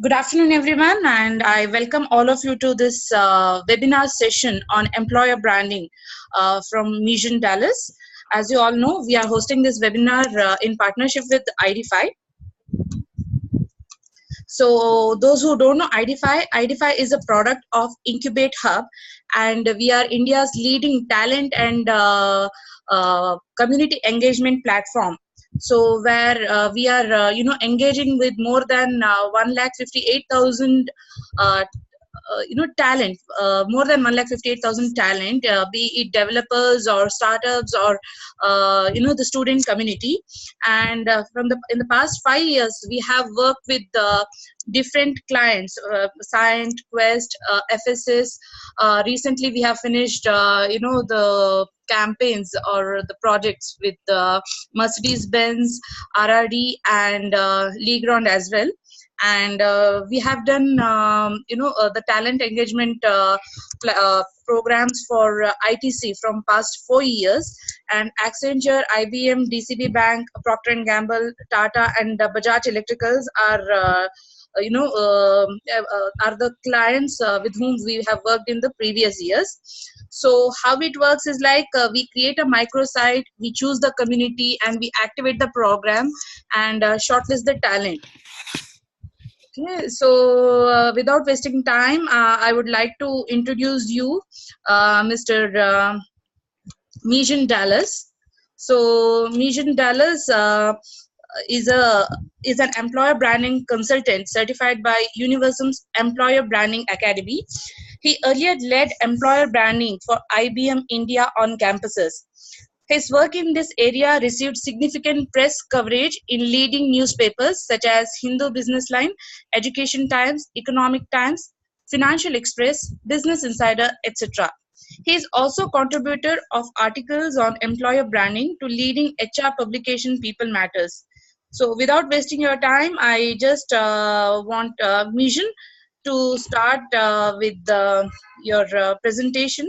Good afternoon, everyone, and I welcome all of you to this webinar session on employer branding from Mezjan, Dallas. As you all know, we are hosting this webinar in partnership with Ideation. So those who don't know Ideation is a product of Incubate Hub, and we are India's leading talent and community engagement platform. So where we are, engaging with more than 1,58,000 talent, more than 1,58,000 talent, be it developers or startups or the student community. And in the past 5 years, we have worked with different clients, Scient, Quest, FSS. Recently, we have finished, the campaigns or the projects with Mercedes-Benz, RRD, and Legrand as well. And we have done the talent engagement programs for ITC from past 4 years, and Accenture, IBM, DCB Bank, Procter & Gamble, Tata, and Bajaj Electricals are are the clients with whom we have worked in the previous years. So how it works is like we create a microsite, we choose the community, and we activate the program and shortlist the talent. Okay, so without wasting time, I would like to introduce you Mr. Mezjan Dallas. So Mezjan Dallas is an employer branding consultant certified by Universum's Employer Branding Academy. He earlier led employer branding for IBM India on campuses. His work in this area received significant press coverage in leading newspapers such as Hindu Business Line, Education Times, Economic Times, Financial Express, Business Insider, etc. He is also contributor of articles on employer branding to leading HR publication People Matters. So without wasting your time, I just want Mezjan to start with your presentation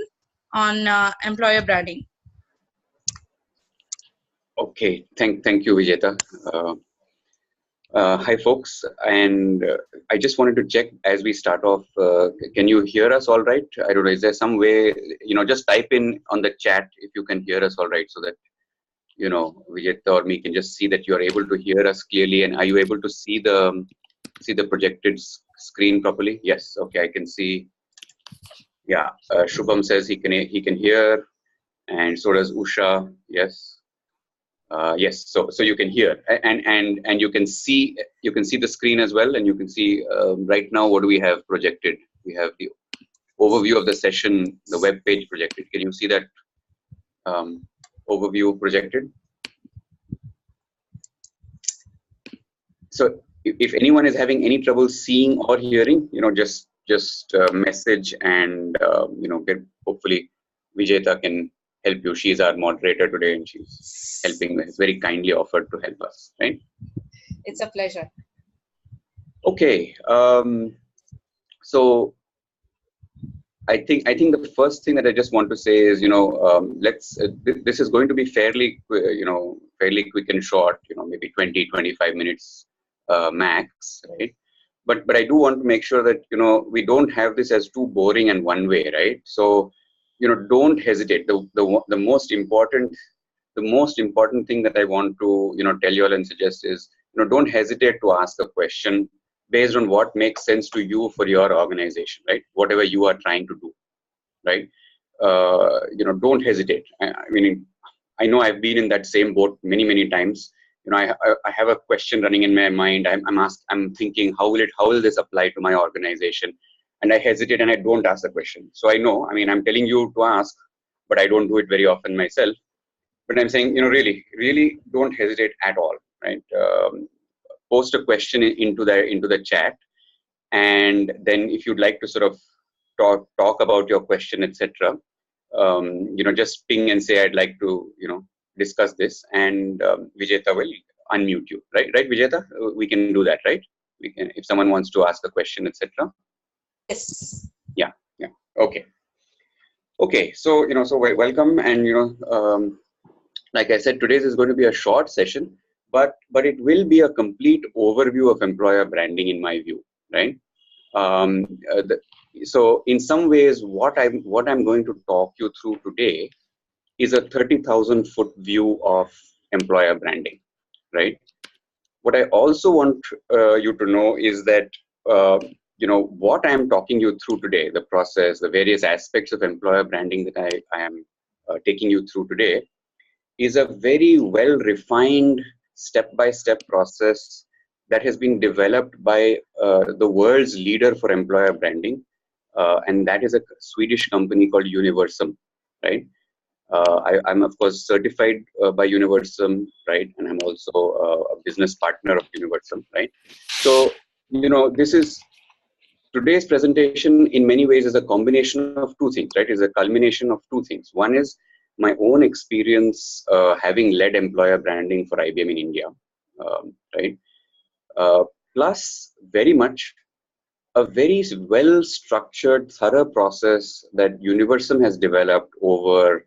on employer branding. Okay, thank you, Vijeta. Hi, folks, and I just wanted to check as we start off. Can you hear us all right? I don't know. Is there some way? Just type in on the chat if you can hear us all right, so that Vijeta or me can just see that you are able to hear us clearly. And are you able to see the projected screen properly? Yes. Okay, I can see. Yeah, Shubham says he can hear, and so does Usha. Yes. Yes, so you can hear and you can see the screen as well, and you can see right now what do we have projected. We have the overview of the session, the web page projected. Can you see that overview projected? So if anyone is having any trouble seeing or hearing, just message, and hopefully Vijeta can help you. She's our moderator today, and she's helping. It's very kindly offered to help us, right? It's a pleasure. Okay, so I think the first thing that I just want to say is, this is going to be fairly quick and short, maybe 20-25 minutes max, right? But I do want to make sure that we don't have this as too boring and one way, right? So don't hesitate. The most important thing that I want to tell you all and suggest is don't hesitate to ask a question based on what makes sense to you for your organization, right? Whatever you are trying to do, right? Don't hesitate. I mean, I know I've been in that same boat many times. I have a question running in my mind. I'm thinking, how will this apply to my organization? And I hesitate and I don't ask the question. So I know, I'm telling you to ask, but I don't do it very often myself. But I'm saying, really don't hesitate at all, right? Post a question into the chat, and then if you'd like to sort of talk about your question, etc., just ping and say I'd like to discuss this, and Vijeta will unmute you, right? Right, Vijeta? We can do that, right? We can, if someone wants to ask a question, etc. Yes. Yeah. Okay. So welcome, and like I said, today's is going to be a short session, but it will be a complete overview of employer branding in my view, right? Um, uh, the, so in some ways, what I'm going to talk you through today is a 30,000-foot view of employer branding, right? What I also want you to know is that what I am talking you through today, the process, the various aspects of employer branding that I am taking you through today, is a very well refined step-by-step process that has been developed by the world's leader for employer branding, and that is a Swedish company called Universum, right? I'm of course certified by Universum, right? And I'm also a business partner of Universum, right? So, this is today's presentation in many ways is a combination of two things, right? Is a culmination of two things. One is my own experience having led employer branding for IBM in India, right? Plus very much a very well structured, thorough process that Universum has developed over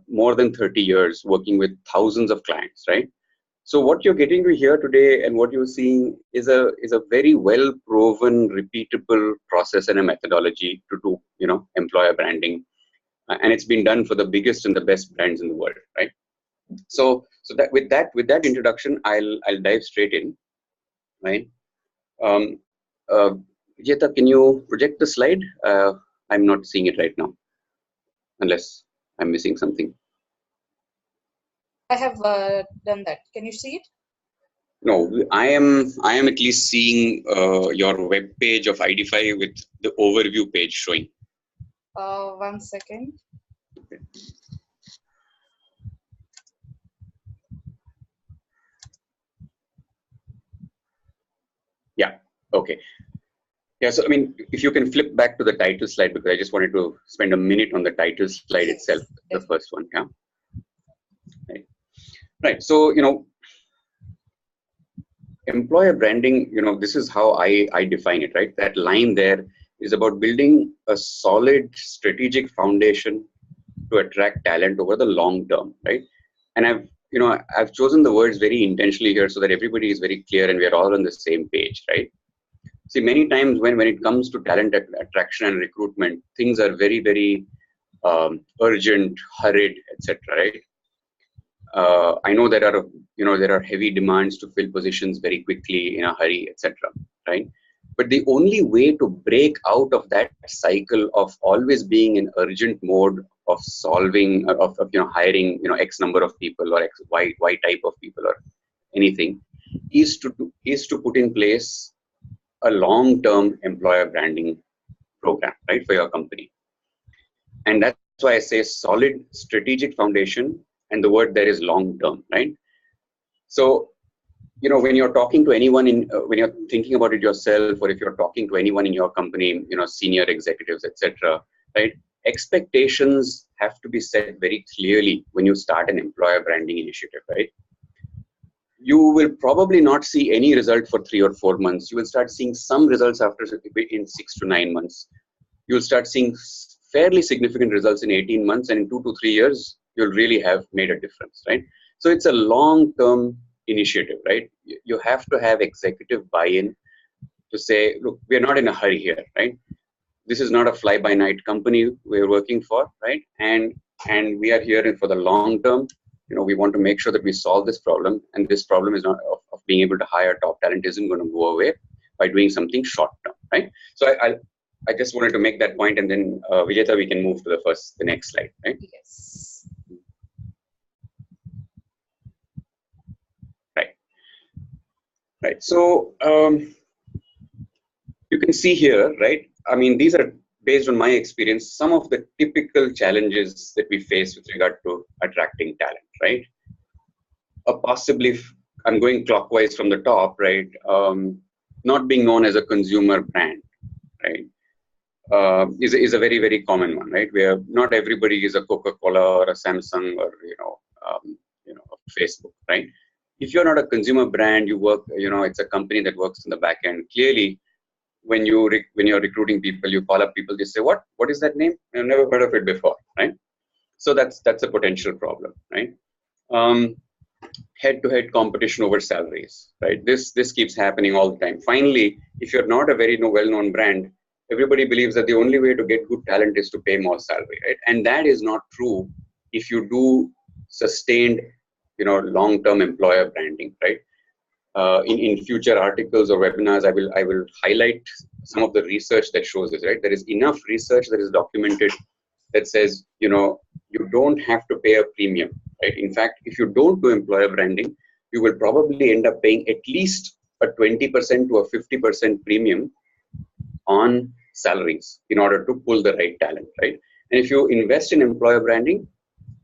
more than 30 years, working with thousands of clients, right? So what you're getting to hear today and what you're seeing is a very well proven, repeatable process and a methodology to do employer branding, and it's been done for the biggest and the best brands in the world, right? So that with that introduction, I'll dive straight in, right? Um, uh, Jeta, can you project the slide? I'm not seeing it right now, unless I'm missing something. I have done that. Can you see it? No, I am at least seeing your web page of ID5 with the overview page showing. 1 second. Okay. Yeah. Okay. Yeah. So I mean, if you can flip back to the title slide, because I just wanted to spend a minute on the title slide itself, the first one. Yeah. Right. Right. So employer branding, this is how I define it, right? That line there is about building a solid strategic foundation to attract talent over the long term, right? And I've chosen the words very intentionally here so that everybody is very clear and we are all on the same page, right? See, many times when it comes to talent attraction and recruitment, things are very, very urgent, hurried, etc., right? I know there are heavy demands to fill positions very quickly in a hurry, etc., right? But the only way to break out of that cycle of always being in urgent mode of solving of hiring X number of people or Y type of people or anything is to put in place a long-term employer branding program, right, for your company. And that's why I say solid strategic foundation, and the word there is long-term, right? So, when you're talking to anyone when you're thinking about it yourself, or if you're talking to anyone in your company, senior executives, etc., right? Expectations have to be set very clearly when you start an employer branding initiative, right? You will probably not see any result for 3 or 4 months. You will start seeing some results in 6 to 9 months. You'll start seeing fairly significant results in 18 months, and in 2 to 3 years, you'll really have made a difference, right? So it's a long-term initiative, right? You have to have executive buy-in to say, look, we're not in a hurry here, right? This is not a fly-by-night company we're working for, right? And we are here for the long term. We want to make sure that we solve this problem, and this problem is not of being able to hire top talent isn't going to go away by doing something short term, right? So I just wanted to make that point, and then Vijeta, we can move to the next slide, right? Yes. Right. So you can see here, right? I mean, these are based on my experience, some of the typical challenges that we face with regard to attracting talent, right? Possibly, I'm going clockwise from the top, right? Not being known as a consumer brand, right? Is a very, very common one, right? Where not everybody is a Coca-Cola or a Samsung or Facebook, right? If you're not a consumer brand, you work, it's a company that works in the back end. Clearly, when you're recruiting people, you call up people, they say, what is that name? I've never heard of it before, right? So that's a potential problem, right? head-to-head competition over salaries, right? This keeps happening all the time. Finally, if you're not a very well-known brand, everybody believes that the only way to get good talent is to pay more salary, right? And that is not true if you do sustained, long-term employer branding, right? In future articles or webinars, I will highlight some of the research that shows this, right? There is enough research that is documented that says, you don't have to pay a premium, right? In fact, if you don't do employer branding, you will probably end up paying at least a 20% to a 50% premium on salaries in order to pull the right talent, right? And if you invest in employer branding,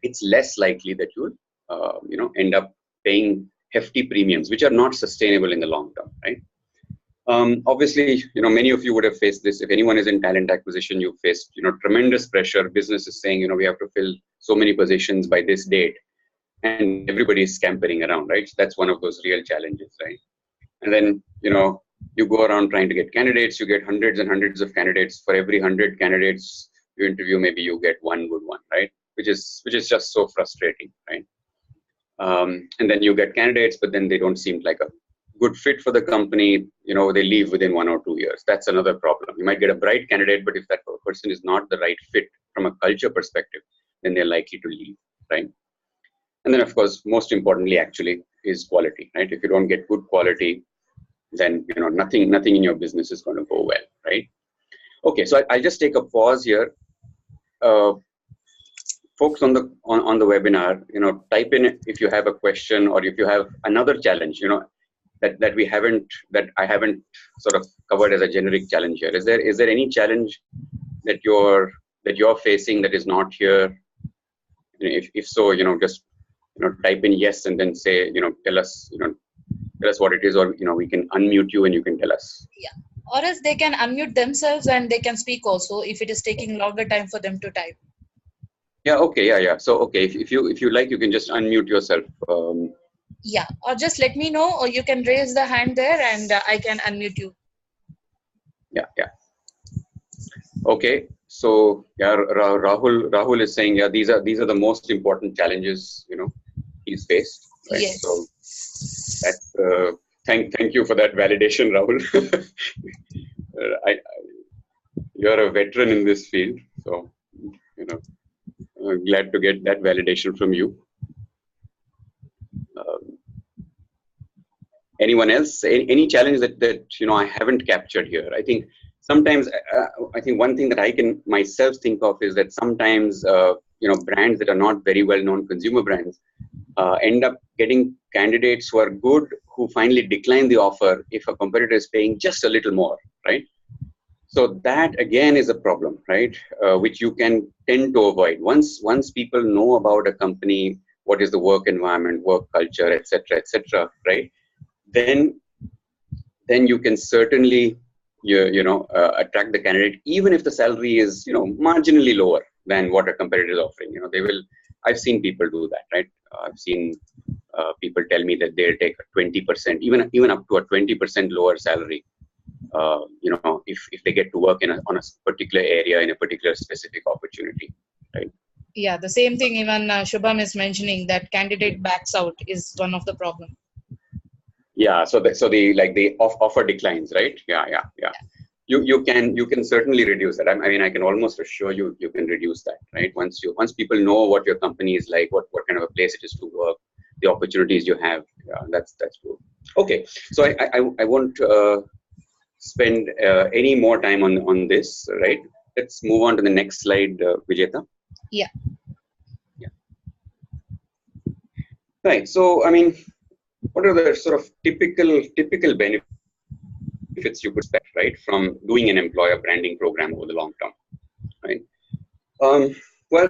it's less likely that you will, end up paying hefty premiums, which are not sustainable in the long term, right? Obviously, many of you would have faced this. If anyone is in talent acquisition, you've faced, tremendous pressure. Business is saying, we have to fill so many positions by this date, and everybody is scampering around, right? So that's one of those real challenges, right? And then, you go around trying to get candidates. You get hundreds and hundreds of candidates. For every 100 candidates you interview, maybe you get one good one, right? Which is just so frustrating, right? And then you get candidates, but then they don't seem like a good fit for the company. They leave within 1 or 2 years. That's another problem. You might get a bright candidate, but if that person is not the right fit from a culture perspective, then they're likely to leave, right? And then, of course, most importantly, actually, is quality, right? If you don't get good quality, then nothing in your business is going to go well, right? Okay, so I'll just take a pause here. Folks on the webinar, type in if you have a question or if you have another challenge, that I haven't sort of covered as a generic challenge here. Is there any challenge that you're facing that is not here? If so, just type in yes and then say, tell us what it is, or we can unmute you and you can tell us. Yeah. Or else they can unmute themselves and they can speak also if it is taking longer time for them to type. Yeah. Okay. Yeah. So okay, if you like, you can just unmute yourself. Yeah, or just let me know, or you can raise the hand there and I can unmute you. Yeah. Okay. So yeah, Rahul is saying, yeah, these are the most important challenges he's faced. Right? Yes. So that thank you for that validation, Rahul. You're a veteran in this field, so glad to get that validation from you. Anyone else? Any challenge that I haven't captured here? I think sometimes I think one thing that I can myself think of is that sometimes brands that are not very well known consumer brands end up getting candidates who are good, who finally decline the offer if a competitor is paying just a little more, right? So that again is a problem, right? Which you can tend to avoid. Once people know about a company, what is the work environment, work culture, etc., right? Then you can certainly attract the candidate, even if the salary is marginally lower than what a competitor is offering. I've seen people do that, right? I've seen people tell me that they'll take a 20%, even up to a 20% lower salary. If they get to work on a particular area in a particular specific opportunity, right? Yeah, the same thing even Shubham is mentioning, that candidate backs out is one of the problem. Yeah, so the offer declines, right? Yeah. You can certainly reduce that. I mean, I can almost assure you can reduce that, right? Once people know what your company is like, what kind of a place it is to work, the opportunities you have, that's good. Okay, so I won't spend any more time on this, right? Let's move on to the next slide, Vijeta. Yeah. Right. So, I mean, what are the sort of typical benefits you could expect, right, from doing an employer branding program over the long term, right? Well,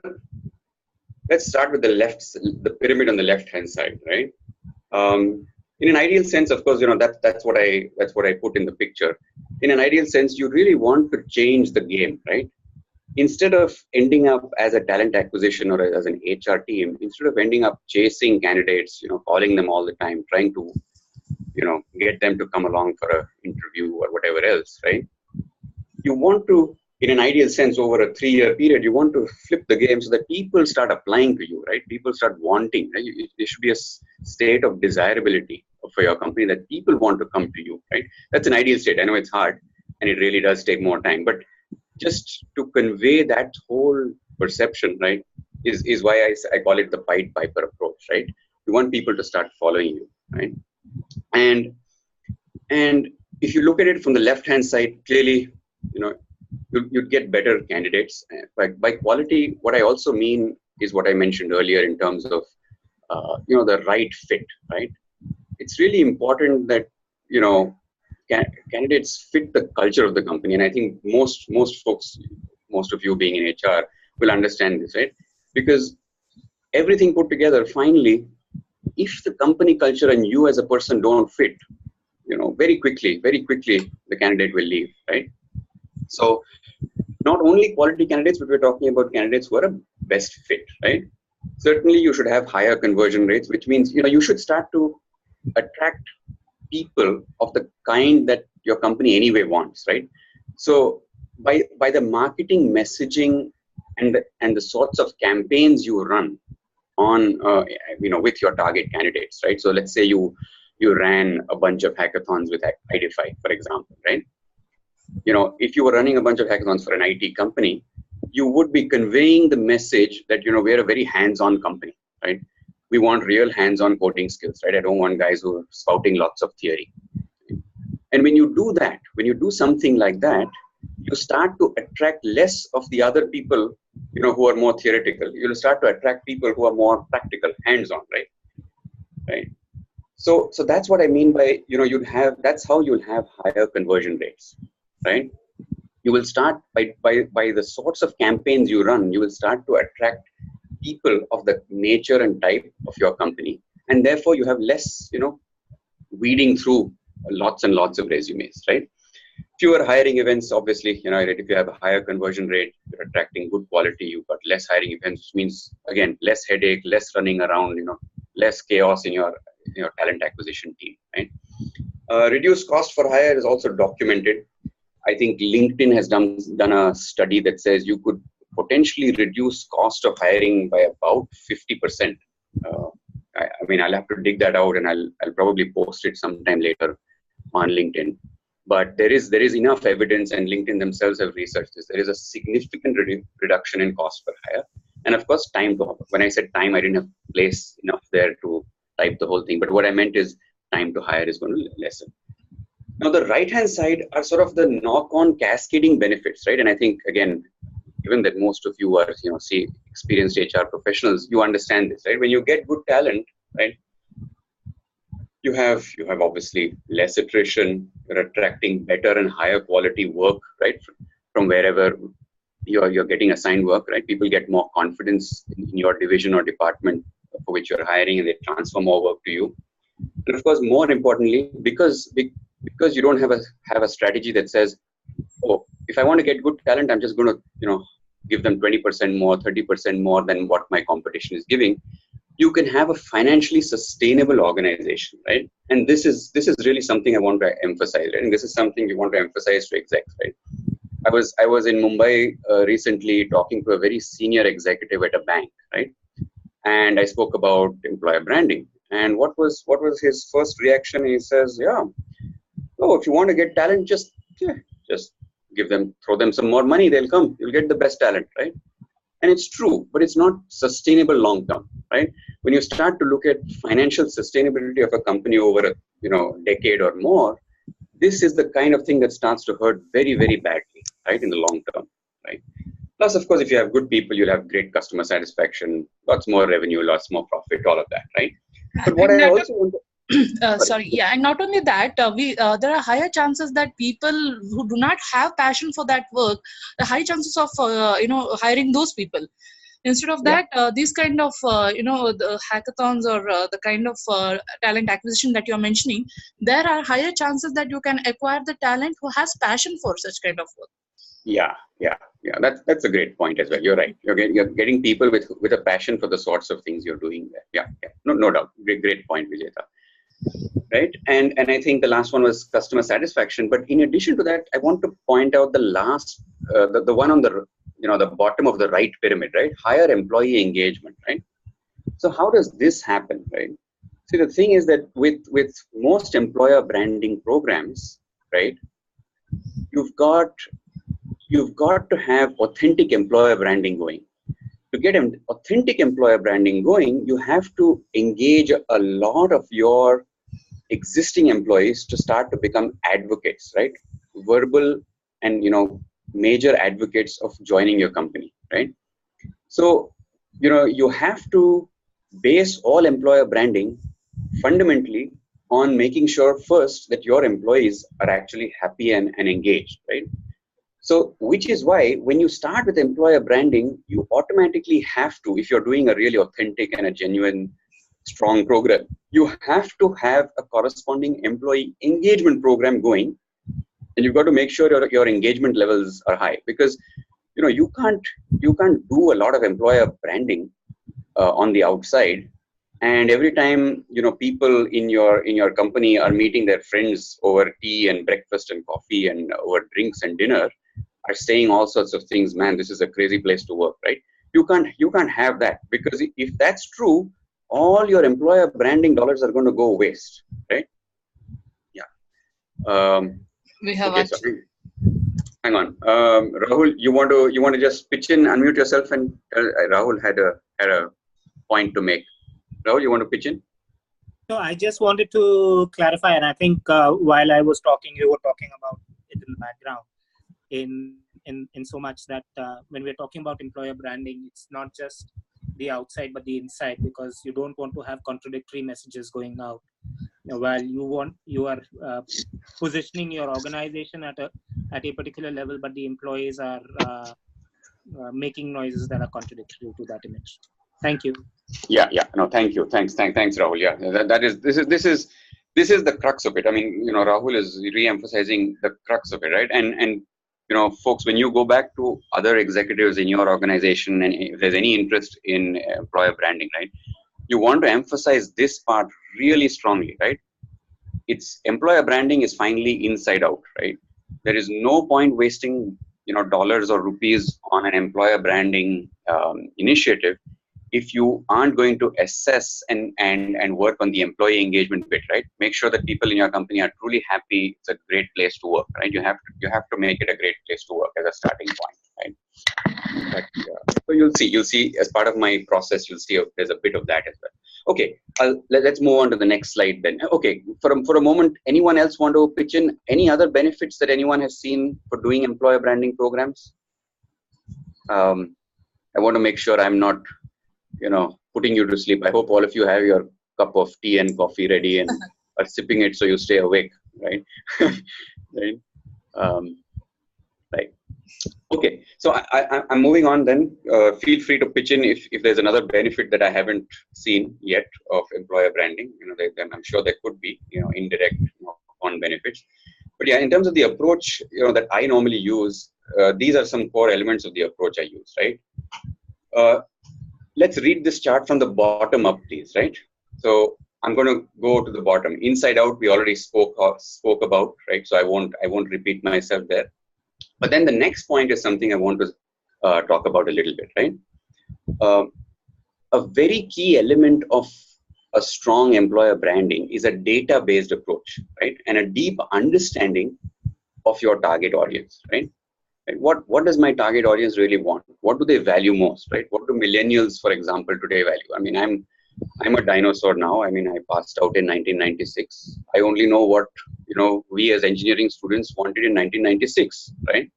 let's start with the pyramid on the left-hand side, right? In an ideal sense, of course, that's what I put in the picture. In an ideal sense, you really want to change the game, right? Instead of ending up as a talent acquisition or as an HR team, instead of ending up chasing candidates, calling them all the time, trying to, get them to come along for an interview or whatever else, right? You want to in an ideal sense, over a 3-year period, you want to flip the game so that people start applying to you, right? People start wanting, right? There should be a state of desirability for your company that people want to come to you, right? That's an ideal state. I know it's hard and it really does take more time, but just to convey that whole perception, right, is why I call it the Pied Piper approach, right? You want people to start following you, right? And if you look at it from the left-hand side, clearly, you'd get better candidates. By quality, what I also mean is what I mentioned earlier in terms of, the right fit, right? It's really important that, candidates fit the culture of the company. And I think most folks, most of you being in HR will understand this, right? Because everything put together, finally, if the company culture and you as a person don't fit, very quickly, the candidate will leave, right? So not only quality candidates, but we're talking about candidates who are a best fit, right? Certainly you should have higher conversion rates, which means, you should start to attract people of the kind that your company anyway wants, right? So by the marketing messaging and the sorts of campaigns you run on, with your target candidates, right? So let's say you ran a bunch of hackathons with Idify, for example, right? If you were running a bunch of hackathons for an IT company, you would be conveying the message that, we're a very hands-on company, right? We want real hands-on coding skills, right? I don't want guys who are spouting lots of theory. And when you do that, when you do something like that, you start to attract less of the other people, who are more theoretical. You'll start to attract people who are more practical, hands-on, right? Right. So that's what I mean by, that's how you'll have higher conversion rates, right? You will start by the sorts of campaigns you run, you will start to attract people of the nature and type of your company. And therefore you have less, weeding through lots and lots of resumes, right? Fewer hiring events, obviously, if you have a higher conversion rate, you're attracting good quality, you've got less hiring events, which means, again, less headache, less running around, less chaos in your talent acquisition team, right? Reduced cost for hire is also documented. I think LinkedIn has done a study that says you could potentially reduce cost of hiring by about 50%. I mean, I'll have to dig that out and I'll probably post it sometime later on LinkedIn. But there is enough evidence, and LinkedIn themselves have researched this. There is a significant reduction in cost per hire. And of course, time to hire. When I said time, I didn't have place enough there to type the whole thing. But what I meant is time to hire is going to lessen. Now, the right-hand side are sort of the knock-on cascading benefits, right? And I think, again, given that most of you are, experienced HR professionals, you understand this, right? When you get good talent, right, you have obviously less attrition. You're attracting better and higher quality work, right, from wherever you're getting assigned work, right? People get more confidence in your division or department for which you're hiring, and they transfer more work to you. And of course, more importantly, because you don't have a strategy that says, oh, if I want to get good talent, I'm just going to give them 20% more, 30% more than what my competition is giving. You can have a financially sustainable organization, right? And this is really something I want to emphasize, right? And this is something you want to emphasize to execs, right? I was in Mumbai recently talking to a very senior executive at a bank, right? And I spoke about employer branding. And what was his first reaction? He says, "Yeah, oh, if you want to get talent, just throw them some more money, they'll come. You'll get the best talent, right?" And it's true, but it's not sustainable long term, right? When you start to look at financial sustainability of a company over a decade or more, this is the kind of thing that starts to hurt very, very badly, right, in the long term, right? Plus, of course, if you have good people, you'll have great customer satisfaction, lots more revenue, lots more profit, all of that, right? But what I also want to and not only that, there are higher chances that people who do not have passion for that work, the high chances of hiring those people. Instead of that, these kind of the hackathons or the kind of talent acquisition that you're mentioning, there are higher chances that you can acquire the talent who has passion for such kind of work. Yeah. That's a great point as well. You're right. You're getting people with a passion for the sorts of things you're doing there. Yeah. No doubt. Great point, Vijayta. Right. And I think the last one was customer satisfaction. But in addition to that, I want to point out the last the one on the, the bottom of the right pyramid, right? Higher employee engagement, right? So how does this happen, right? See, the thing is that with most employer branding programs, right, you've got to have authentic employer branding going. To get an authentic employer branding going, you have to engage a lot of your existing employees to start to become advocates, right? Verbal and, major advocates of joining your company, right? So, you have to base all employer branding fundamentally on making sure first that your employees are actually happy and engaged, right? So, which is why when you start with employer branding, you automatically have to, if you're doing a really authentic and a genuine, strong program, you have to have a corresponding employee engagement program going, and you've got to make sure your engagement levels are high, because you can't do a lot of employer branding on the outside, and every time people in your company are meeting their friends over tea and breakfast and coffee and over drinks and dinner, are saying all sorts of things. Man, this is a crazy place to work, right? You can't have that, because if that's true, all your employer branding dollars are going to go waste, right? Yeah. We have Okay, so hang on, Rahul, you want to just pitch in, unmute yourself, and Rahul had a point to make. Rahul, you want to pitch in? No, I just wanted to clarify, and I think while I was talking, you were talking about it in the background. In so much that when we're talking about employer branding, it's not just the outside but the inside, because you don't want to have contradictory messages going out. While you are positioning your organization at a particular level, but the employees are making noises that are contradictory to that image. Thank you. Yeah. No, thank you. Thanks, Rahul. Yeah, this is the crux of it. I mean, Rahul is re-emphasizing the crux of it, right? And folks, when you go back to other executives in your organization, and if there's any interest in employer branding, right, you want to emphasize this part really strongly, right? It's employer branding is finally inside out, right? There is no point wasting dollars or rupees on an employer branding initiative if you aren't going to assess and work on the employee engagement bit, right? Make sure that people in your company are truly happy. It's a great place to work, right? You have to make it a great place to work as a starting point, right? But, so you'll see as part of my process, you'll see there's a bit of that as well. Okay, let's move on to the next slide then. Okay, for a moment, anyone else want to pitch in any other benefits that anyone has seen for doing employer branding programs? I want to make sure I'm not putting you to sleep. I hope all of you have your cup of tea and coffee ready and are sipping it so you stay awake, right? Right. Right. Okay. So I'm moving on then. Feel free to pitch in if there's another benefit that I haven't seen yet of employer branding. I'm sure there could be, indirect on benefits. But yeah, in terms of the approach, that I normally use, these are some core elements of the approach I use, right? Let's read this chart from the bottom up, please, right? So I'm going to go to the bottom. Inside out, we already spoke about, right? So I won't repeat myself there. But then the next point is something I want to talk about a little bit, right? A very key element of a strong employer branding is a data-based approach, right? And a deep understanding of your target audience, right? What does my target audience really want? What do they value most, right? What do millennials, for example, today value? I mean, I'm a dinosaur now. I mean, I passed out in 1996. I only know what, we as engineering students wanted in 1996, right?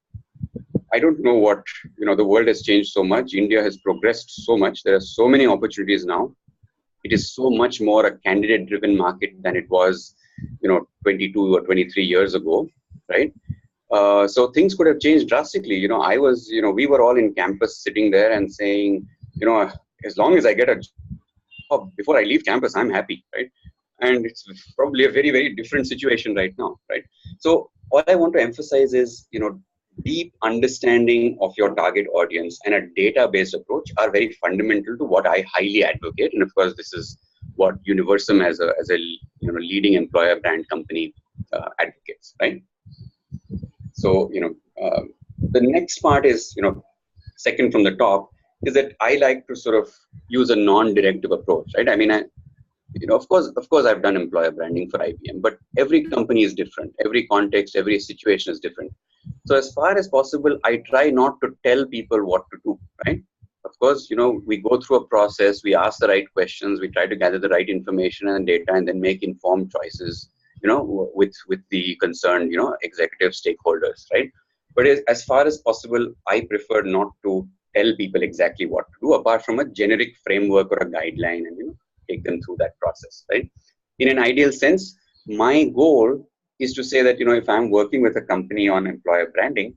I don't know what, the world has changed so much. India has progressed so much. There are so many opportunities now. It is so much more a candidate-driven market than it was, 22 or 23 years ago, right? So things could have changed drastically. We were all in campus sitting there and saying, as long as I get a job before I leave campus, I'm happy, right? And it's probably a very, very different situation right now, right? So what I want to emphasize is, deep understanding of your target audience and a data-based approach are very fundamental to what I highly advocate. And of course, this is what Universum as a leading employer brand company advocates, right? So, The next part is, second from the top, is that I like to sort of use a non-directive approach, right? I mean, of course, I've done employer branding for IBM, but every company is different. Every context, every situation is different. So as far as possible, I try not to tell people what to do, right? Of course, we go through a process, we ask the right questions, we try to gather the right information and data, and then make informed choices, with the concerned, executive stakeholders, right? But as far as possible, I prefer not to tell people exactly what to do, apart from a generic framework or a guideline, and take them through that process, right? In an ideal sense, my goal is to say that, if I'm working with a company on employer branding,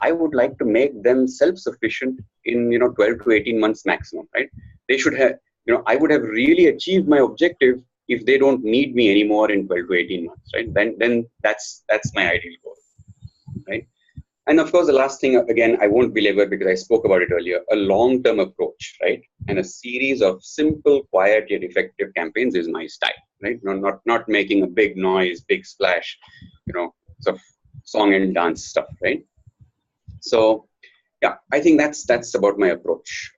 I would like to make them self-sufficient in, 12 to 18 months maximum, right? They should have, I would have really achieved my objective if they don't need me anymore in 12 to 18 months, right? Then that's my ideal goal, right? And of course, the last thing, again, I won't belabor because I spoke about it earlier, a long-term approach, right? And a series of simple, quiet, yet effective campaigns is my style, right? Not making a big noise, big splash, sort of song and dance stuff, right? So, yeah, I think that's about my approach.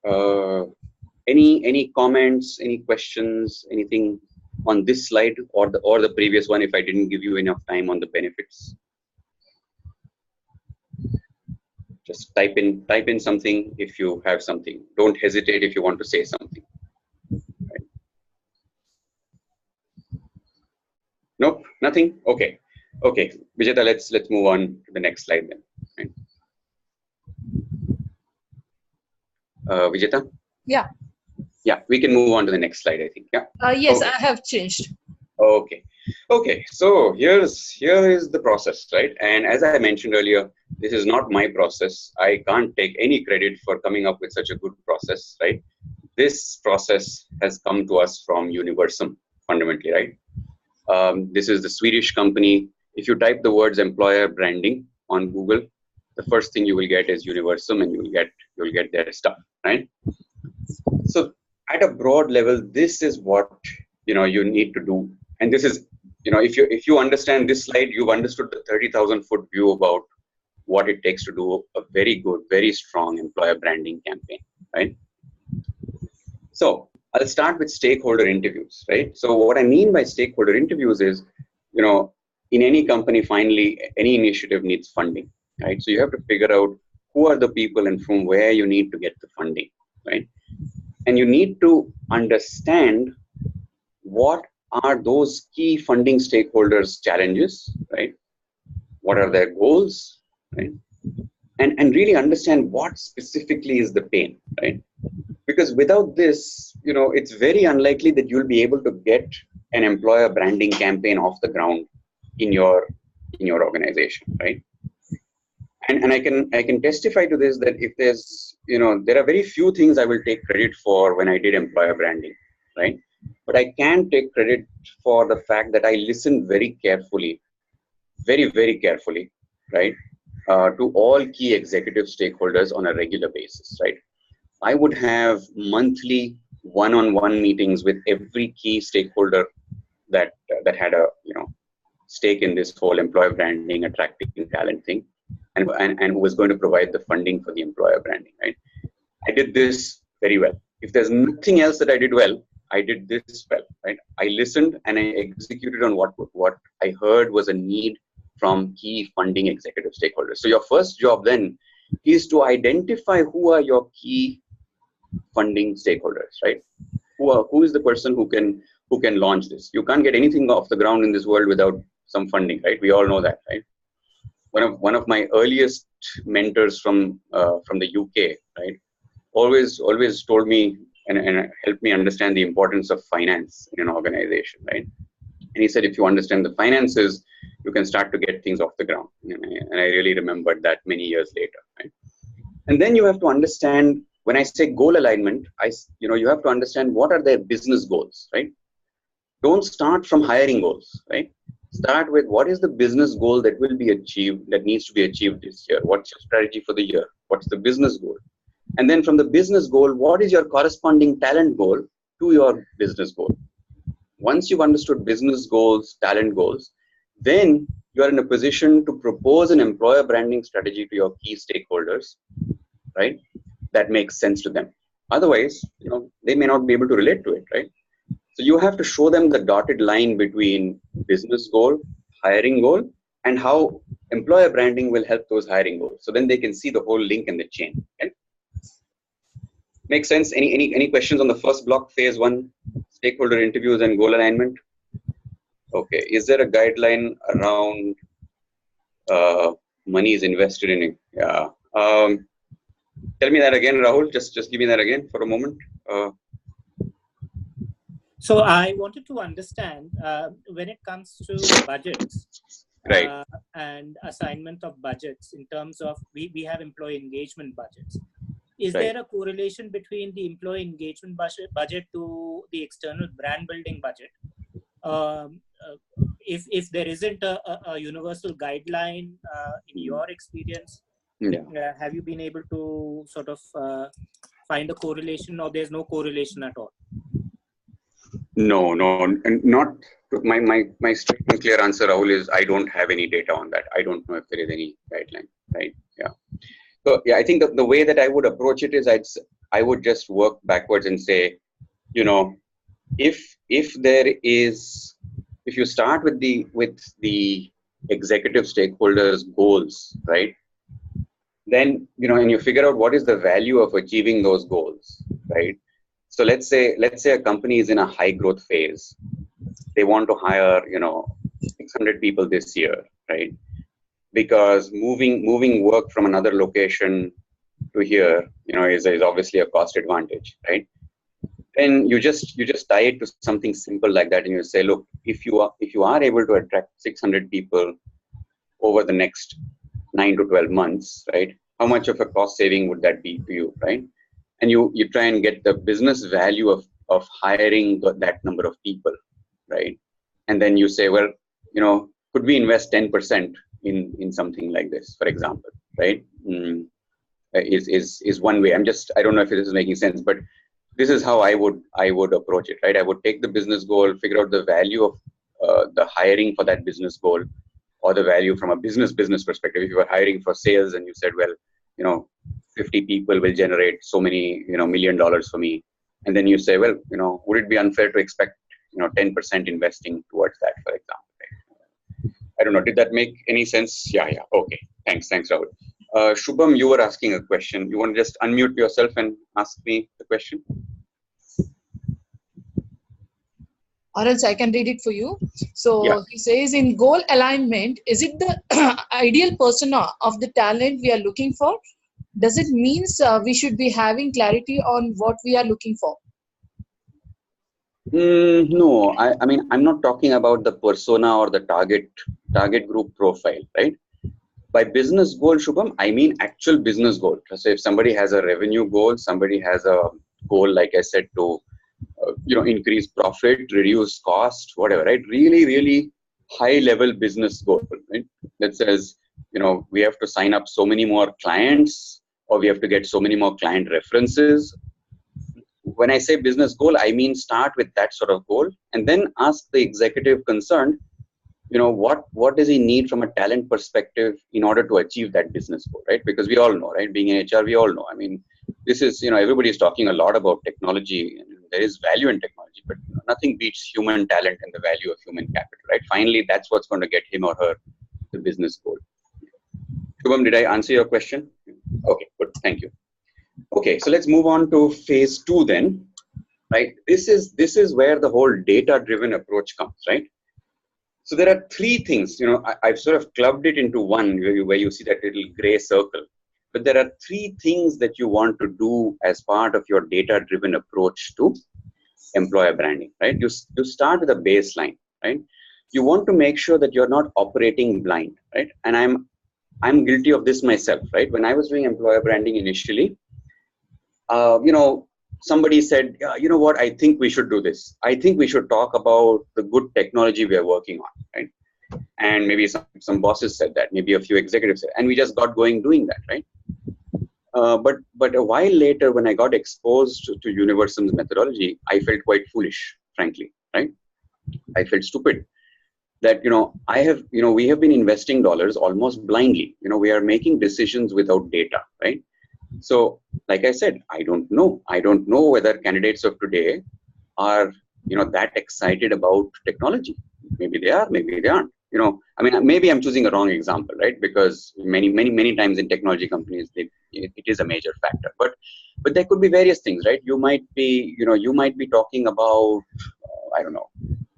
Any comments, any questions, anything on this slide or the previous one if I didn't give you enough time on the benefits? Just type in something if you have something. Don't hesitate if you want to say something. Right. Nope, nothing. Okay, Vijeta, let's move on to the next slide then. Right. Vijeta. Yeah. Yeah, we can move on to the next slide, I think. Yeah. Yes, okay. I have changed. Okay. So here is the process, right? And as I mentioned earlier, this is not my process. I can't take any credit for coming up with such a good process, right? This process has come to us from Universum, fundamentally, right? This is the Swedish company. If you type the words employer branding on Google, the first thing you will get is Universum, and you'll get their stuff, right? So at a broad level, this is what you need to do. And this is, if you understand this slide, you've understood the 30,000-foot view about what it takes to do a very good, very strong employer branding campaign, right? So I'll start with stakeholder interviews, right? So what I mean by stakeholder interviews is, in any company, finally, any initiative needs funding, right? So you have to figure out who are the people and from where you need to get the funding, right? And you need to understand what are those key funding stakeholders' challenges, right? What are their goals, right? And really understand what specifically is the pain, right? Because without this, it's very unlikely that you'll be able to get an employer branding campaign off the ground in your organization, right? And I can testify to this, that if there's, there are very few things I will take credit for when I did employer branding, right? But I can take credit for the fact that I listened very carefully, very, very carefully, right? To all key executive stakeholders on a regular basis, right? I would have monthly one-on-one meetings with every key stakeholder that had a stake in this whole employer branding, attracting talent thing, and who was going to provide the funding for the employer branding, right? I did this very well. If there's nothing else that I did well, I did this well, right? I listened and I executed on what I heard was a need from key funding executive stakeholders. So your first job then is to identify who are your key funding stakeholders, right? Who is the person who can launch this? You can't get anything off the ground in this world without some funding, right? We all know that, right? One of my earliest mentors from the UK, right, always told me and helped me understand the importance of finance in an organization, right? And he said, if you understand the finances, you can start to get things off the ground. And I really remembered that many years later, right? And then you have to understand, when I say goal alignment, you have to understand what are their business goals, right? Don't start from hiring goals, right? Start with what is the business goal that will be achieved, that needs to be achieved this year? What's your strategy for the year? What's the business goal? And then from the business goal, what is your corresponding talent goal to your business goal? Once you've understood business goals, talent goals, then you are in a position to propose an employer branding strategy to your key stakeholders, right? That makes sense to them. Otherwise, they may not be able to relate to it, right? So you have to show them the dotted line between business goal, hiring goal, and how employer branding will help those hiring goals. So then they can see the whole link in the chain. Okay? Makes sense? Any questions on the first block, phase 1, stakeholder interviews and goal alignment? Okay. Is there a guideline around money is invested in it? Yeah. Tell me that again, Rahul. Just give me that again for a moment. So I wanted to understand when it comes to budgets, right, and assignment of budgets in terms of we have employee engagement budgets. Is right. there a correlation between the employee engagement budget to the external brand building budget? If there isn't a universal guideline in your experience, have you been able to sort of find a correlation, or there's no correlation at all? No, and not my strict and clear answer, Rahul, is I don't have any data on that. I don't know if there is any guideline, right? Yeah. So yeah, I think the way that I would approach it is I would just work backwards and say, if you start with the executive stakeholders' goals, right? Then and you figure out what is the value of achieving those goals, right? So let's say a company is in a high growth phase. They want to hire 600 people this year, right? Because moving work from another location to here, is obviously a cost advantage, right? Then you just tie it to something simple like that, and you say, look, if you are able to attract 600 people over the next 9 to 12 months, right? How much of a cost saving would that be to you, right? And you try and get the business value of hiring that number of people, right? And then you say, well, could we invest 10% in something like this, for example, right? Is one way. I don't know if this is making sense, but this is how I would approach it, right? I would take the business goal, figure out the value of the hiring for that business goal, or the value from a business perspective. If you were hiring for sales and you said, well, 50 people will generate so many, $1 million for me. And then you say, well, would it be unfair to expect, 10% investing towards that, for example? Right? I don't know. Did that make any sense? Yeah. Okay. Thanks, Rahul. Shubham, you were asking a question. You want to just unmute yourself and ask me the question? Or else I can read it for you. So He says, in goal alignment, is it the ideal persona of the talent we are looking for? Does it mean we should be having clarity on what we are looking for? No, I mean, I'm not talking about the persona or the target group profile, right? By business goal, Shubham, I mean actual business goal. So if somebody has a revenue goal, somebody has a goal, like I said, to increase profit, reduce cost, whatever, right? Really, really high level business goal, right? That says, we have to sign up so many more clients, or we have to get so many more client references. When I say business goal, I mean start with that sort of goal and then ask the executive concerned, what does he need from a talent perspective in order to achieve that business goal, right? Because we all know, right? Being in HR, we all know. I mean, this is, everybody is talking a lot about technology, and there is value in technology, but nothing beats human talent and the value of human capital, right? Finally, that's what's going to get him or her the business goal. Shubham, did I answer your question? Okay, good. Thank you. Okay, so let's move on to phase 2 then, right? This is where the whole data-driven approach comes, right? So there are 3 things, I've sort of clubbed it into one where you see that little gray circle. But there are 3 things that you want to do as part of your data-driven approach to employer branding, right? You start with a baseline, right? You want to make sure that you're not operating blind, right? And I'm guilty of this myself, right? When I was doing employer branding initially, somebody said, you know what, I think we should do this. I think we should talk about the good technology we are working on, right? And maybe some bosses said that, maybe a few executives said, and we just got going doing that, right? But a while later, when I got exposed to Universum's methodology, I felt quite foolish, frankly, right? I felt stupid. that, we have been investing dollars almost blindly. We are making decisions without data, right? So, like I said, I don't know whether candidates of today are, that excited about technology. Maybe they are, maybe they aren't. Maybe I'm choosing a wrong example, right? Because many times in technology companies, it is a major factor. But there could be various things, right? You might be talking about, I don't know,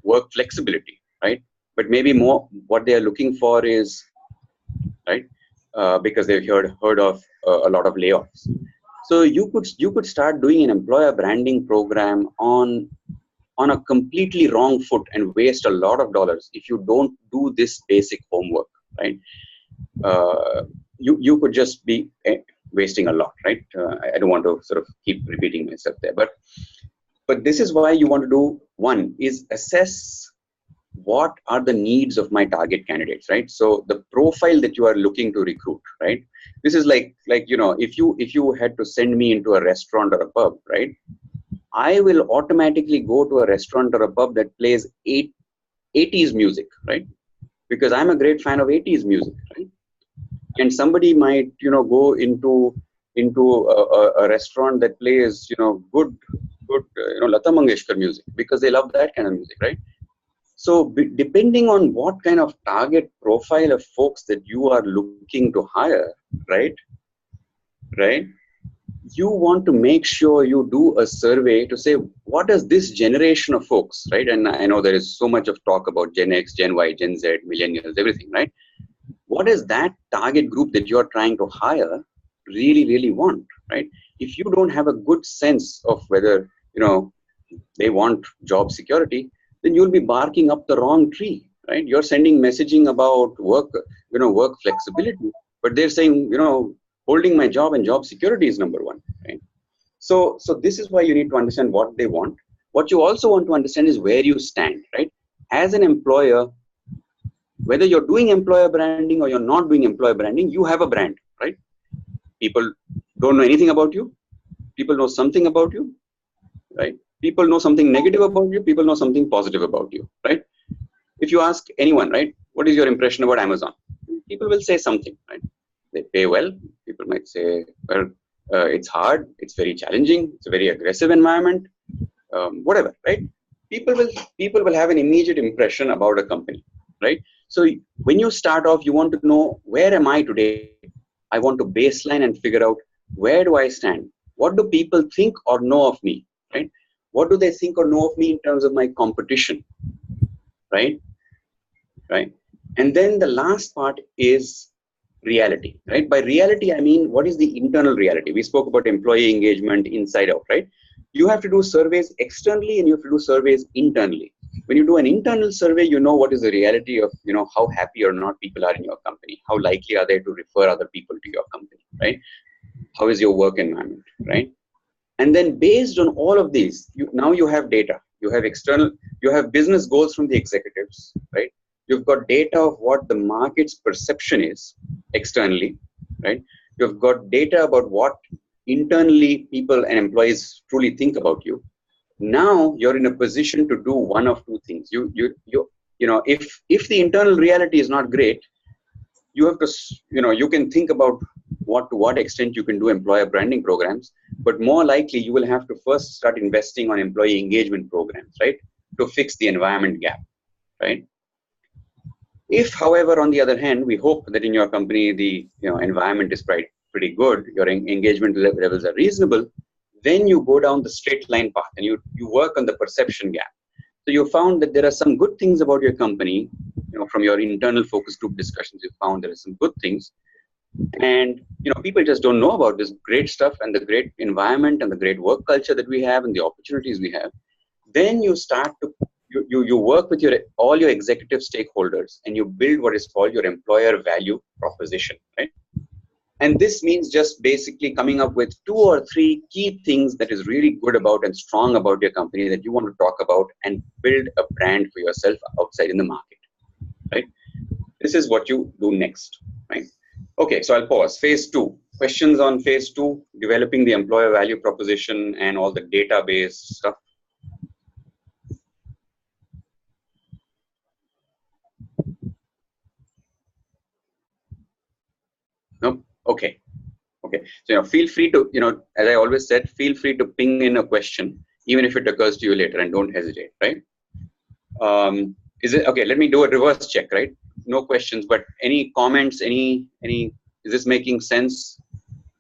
work flexibility, right? But maybe more what they are looking for is, right, because they've heard of a lot of layoffs. So you could start doing an employer branding program on a completely wrong foot and waste a lot of dollars if you don't do this basic homework, right? You could just be wasting a lot, right? I don't want to sort of keep repeating myself there, but this is why you want to do. One is assess what are the needs of my target candidates, right? So the profile that you are looking to recruit, right? This is like if you had to send me into a restaurant or a pub, right? I will automatically go to a restaurant or a pub that plays 80s music, right? Because I'm a great fan of 80s music, right? And somebody might, go into a restaurant that plays, good, Lata Mangeshkar music because they love that kind of music, right? So depending on what kind of target profile of folks that you are looking to hire, right? You want to make sure you do a survey to say, what does this generation of folks, right? And I know there is so much of talk about Gen X, Gen Y, Gen Z, millennials, everything, right? What is that target group that you're trying to hire really, really want, right? If you don't have a good sense of whether, they want job security, then you'll be barking up the wrong tree, right? You're sending messaging about work flexibility, but they're saying, holding my job and job security is number one, right? So this is why you need to understand what they want. What you also want to understand is where you stand, right? As an employer, whether you're doing employer branding or you're not doing employer branding, you have a brand, right? People don't know anything about you. People know something about you, right? People know something negative about you. People know something positive about you, right? If you ask anyone, right, what is your impression about Amazon? People will say something, right? They pay well. People might say, well, it's hard. It's very challenging. It's a very aggressive environment. Whatever, right? People will have an immediate impression about a company, right? So when you start off, you want to know, where am I today? I want to baseline and figure out, where do I stand? What do people think or know of me, right? What do they think or know of me in terms of my competition, right? And then the last part is reality, right? By reality, I mean, what is the internal reality? We spoke about employee engagement inside out, right? You have to do surveys externally and you have to do surveys internally. When you do an internal survey, you know what is the reality of, how happy or not people are in your company. How likely are they to refer other people to your company, right? How is your work environment, right? And then based on all of these, now you have data. You have business goals from the executives, right? You've got data of what the market's perception is externally, right? You've got data about what internally people and employees truly think about you. Now you're in a position to do one of two things. If the internal reality is not great, you have to, you can think about to what extent you can do employer branding programs, but more likely you will have to first start investing on employee engagement programs, right? To fix the environment gap, right? If, however, on the other hand, we hope that in your company, the environment is pretty good, your engagement levels are reasonable, then you go down the straight line path and you work on the perception gap. So you found that there are some good things about your company, from your internal focus group discussions, you found there are some good things. And, people just don't know about this great stuff and the great environment and the great work culture that we have and the opportunities we have. Then you start to, you work with all your executive stakeholders and you build what is called your employer value proposition, right? And this means just basically coming up with 2 or 3 key things that is really good about and strong about your company that you want to talk about and build a brand for yourself outside in the market, right? This is what you do next, right? Okay, so I'll pause. Phase 2. Questions on phase 2, developing the employer value proposition and all the database stuff. Okay. Okay. So, feel free to, as I always said, feel free to ping in a question, even if it occurs to you later, and don't hesitate, right? Is it okay? Let me do a reverse check, right? No questions, but any comments? Any? Is this making sense?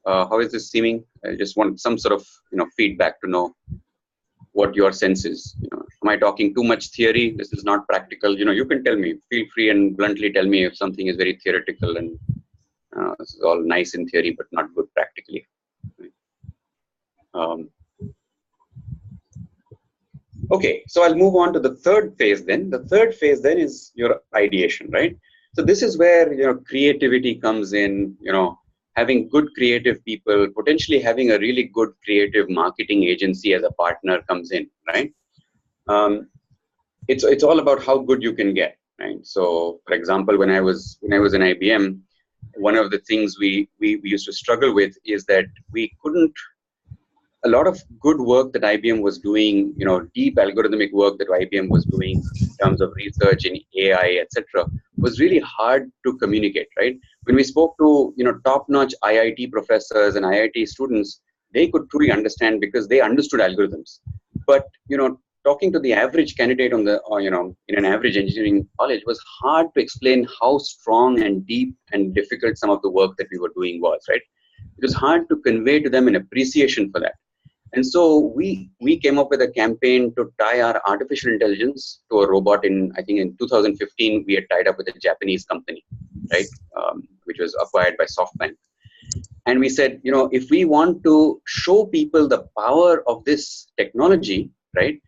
How is this seeming? I just want some sort of feedback to know what your sense is. Am I talking too much theory? This is not practical. You can tell me. Feel free and bluntly tell me if something is very theoretical and this is all nice in theory but not good practically. Okay, so I'll move on to the third phase then. The third phase then is your ideation, right? So this is where creativity comes in, having good creative people, potentially having a really good creative marketing agency as a partner comes in, right? It's all about how good you can get, right? So for example, when I was in IBM, one of the things we used to struggle with is that we couldn't, a lot of good work that IBM was doing, deep algorithmic work that IBM was doing in terms of research in AI, etc., was really hard to communicate, right? When we spoke to, top-notch IIT professors and IIT students, they could truly understand because they understood algorithms. But, talking to the average candidate on the, in an average engineering college was hard to explain how strong and deep and difficult some of the work that we were doing was, right? It was hard to convey to them an appreciation for that. And so we came up with a campaign to tie our artificial intelligence to a robot. I think in 2015, we had tied up with a Japanese company, right, which was acquired by SoftBank. And we said, if we want to show people the power of this technology, right,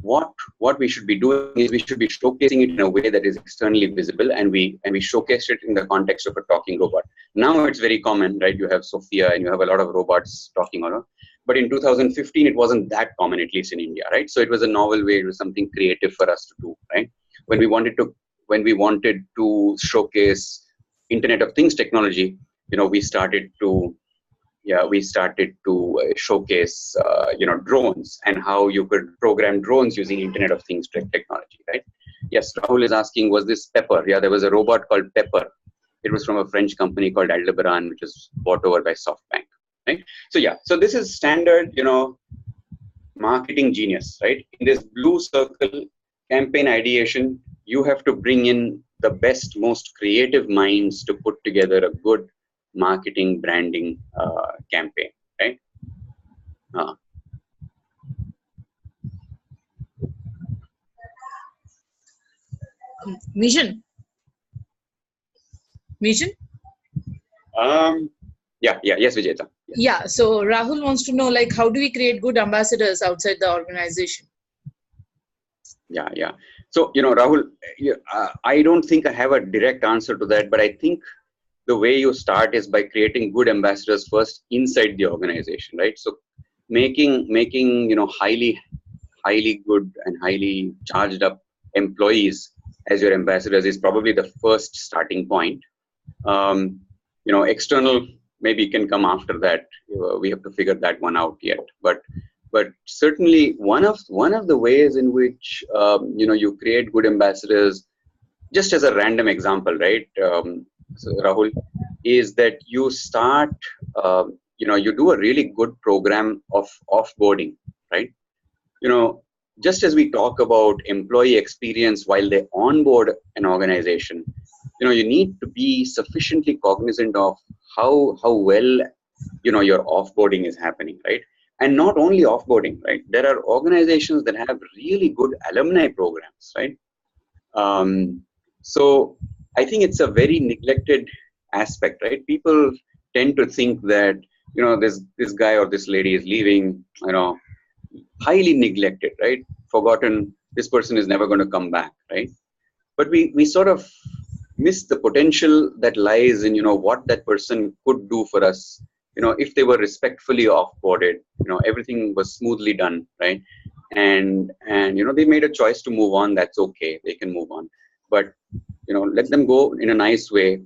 what we should be doing is we should be showcasing it in a way that is externally visible, and we showcase it in the context of a talking robot. Now it's very common, right? You have Sophia and you have a lot of robots talking around. But in 2015, it wasn't that common, at least in India, right? So it was a novel way, it was something creative for us to do, right? When we wanted to showcase Internet of Things technology, we started to showcase, drones and how you could program drones using Internet of Things technology, right? Yes, Rahul is asking, was this Pepper? Yeah, there was a robot called Pepper. It was from a French company called Aldebaran, which was bought over by SoftBank. Right? So yeah, so this is standard, marketing genius, right? In this blue circle, campaign ideation, you have to bring in the best, most creative minds to put together a good marketing branding campaign, right? Mezjan? Yes, Vijayta. Yeah, so Rahul wants to know, like, how do we create good ambassadors outside the organization? Yeah. So, Rahul, I don't think I have a direct answer to that, but I think the way you start is by creating good ambassadors first inside the organization, right? So making highly good and highly charged up employees as your ambassadors is probably the first starting point. External maybe can come after that. We have to figure that one out yet. But certainly one of the ways in which you create good ambassadors, just as a random example, right? So Rahul, is that you start, you do a really good program of offboarding, right? Just as we talk about employee experience while they onboard an organization, you need to be sufficiently cognizant of how well, your offboarding is happening, right? And not only offboarding, right? There are organizations that have really good alumni programs, right? So I think it's a very neglected aspect, right? People tend to think that, this guy or this lady is leaving, highly neglected, right? Forgotten, this person is never going to come back, right? But we sort of miss the potential that lies in, what that person could do for us, if they were respectfully offboarded, everything was smoothly done, right? And they made a choice to move on. That's okay. They can move on. But, let them go in a nice way.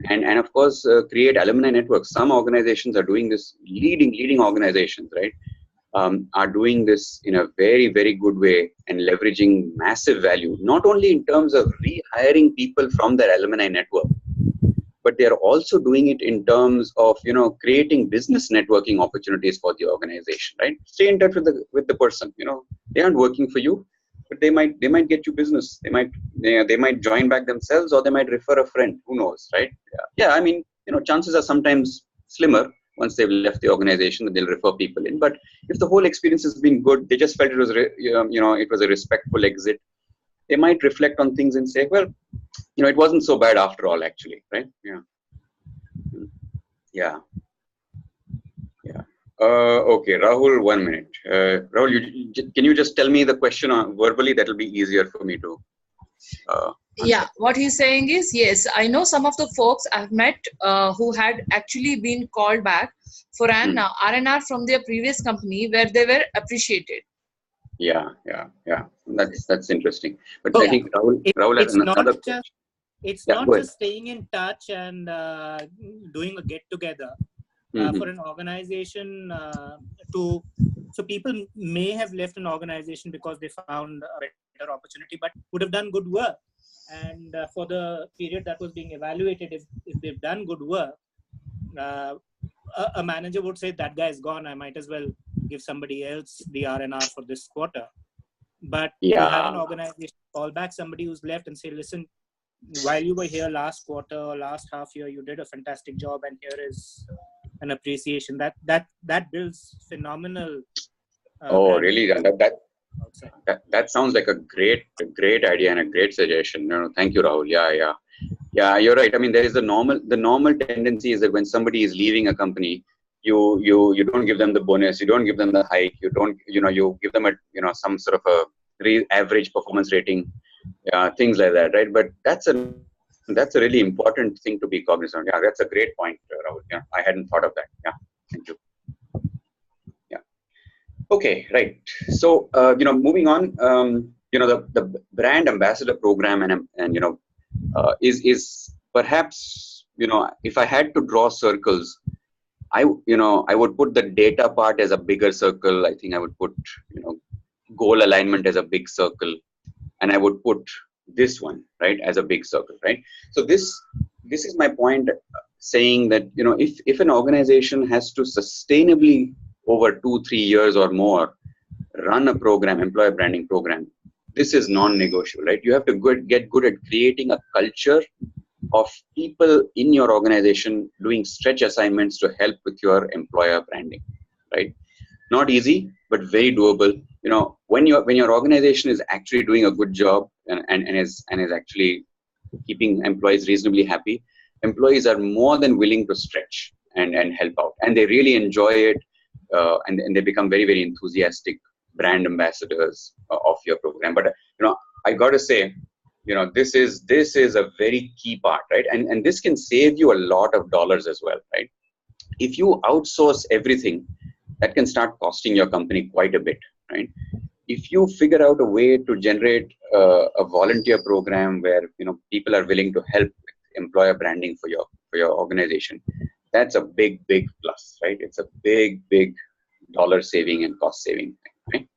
And of course, create alumni networks. Some organizations are doing this, leading organizations, right? Are doing this in a very, very good way and leveraging massive value, not only in terms of rehiring people from their alumni network, but they're also doing it in terms of, creating business networking opportunities for the organization, right? Stay in touch with the person. They aren't working for you, but they might get you business. They might join back themselves, or they might refer a friend. Who knows, right? Yeah. I mean, chances are sometimes slimmer once they've left the organization that they'll refer people in. But if the whole experience has been good, they just felt it was it was a respectful exit, they might reflect on things and say, well, it wasn't so bad after all, actually, right? Yeah. Okay, Rahul, 1 minute. Rahul, can you just tell me the question verbally? That'll be easier for me to yeah, what he's saying is, yes, I know some of the folks I've met who had actually been called back for an R&R from their previous company where they were appreciated. Yeah. That's interesting. But I think Rahul has another question. It's not just staying in touch and doing a get-together for an organization so people may have left an organization because they found a better opportunity, but would have done good work. And for the period that was being evaluated, if they've done good work, a manager would say, that guy is gone, I might as well give somebody else the R&R for this quarter. But you have an organization call back somebody who's left and say, listen, while you were here last quarter or last half year, you did a fantastic job, and here is an appreciation. That builds phenomenal. Really? That sounds like a great idea and a great suggestion. Thank you, Rahul. Yeah. You're right. I mean, there is the normal tendency is that when somebody is leaving a company, you don't give them the bonus, you don't give them the hike, you give them a some sort of a average performance rating, things like that, right? But that's a really important thing to be cognizant of. Yeah, that's a great point, Rahul. Yeah, I hadn't thought of that. Yeah, thank you. Yeah. Okay, right. So moving on, the brand ambassador program and is perhaps, if I had to draw circles, I would put the data part as a bigger circle. I think I would put, goal alignment as a big circle, and I would put this one, right, as a big circle, right? So this is my point, saying that, if an organization has to sustainably over 2-3 years or more run a program, employer branding program, this is non-negotiable, right? You have to get good at creating a culture of people in your organization doing stretch assignments to help with your employer branding, right? Not easy, but very doable. When your organization is actually doing a good job and is actually keeping employees reasonably happy, employees are more than willing to stretch and help out, and they really enjoy it, and they become very, very enthusiastic brand ambassadors of your program. But I got to say, this is a very key part, right? And this can save you a lot of dollars as well, right? If you outsource everything, that can start costing your company quite a bit, right? If you figure out a way to generate a volunteer program where people are willing to help with employer branding for your organization, that's a big plus, right? It's a big dollar saving and cost saving thing, right?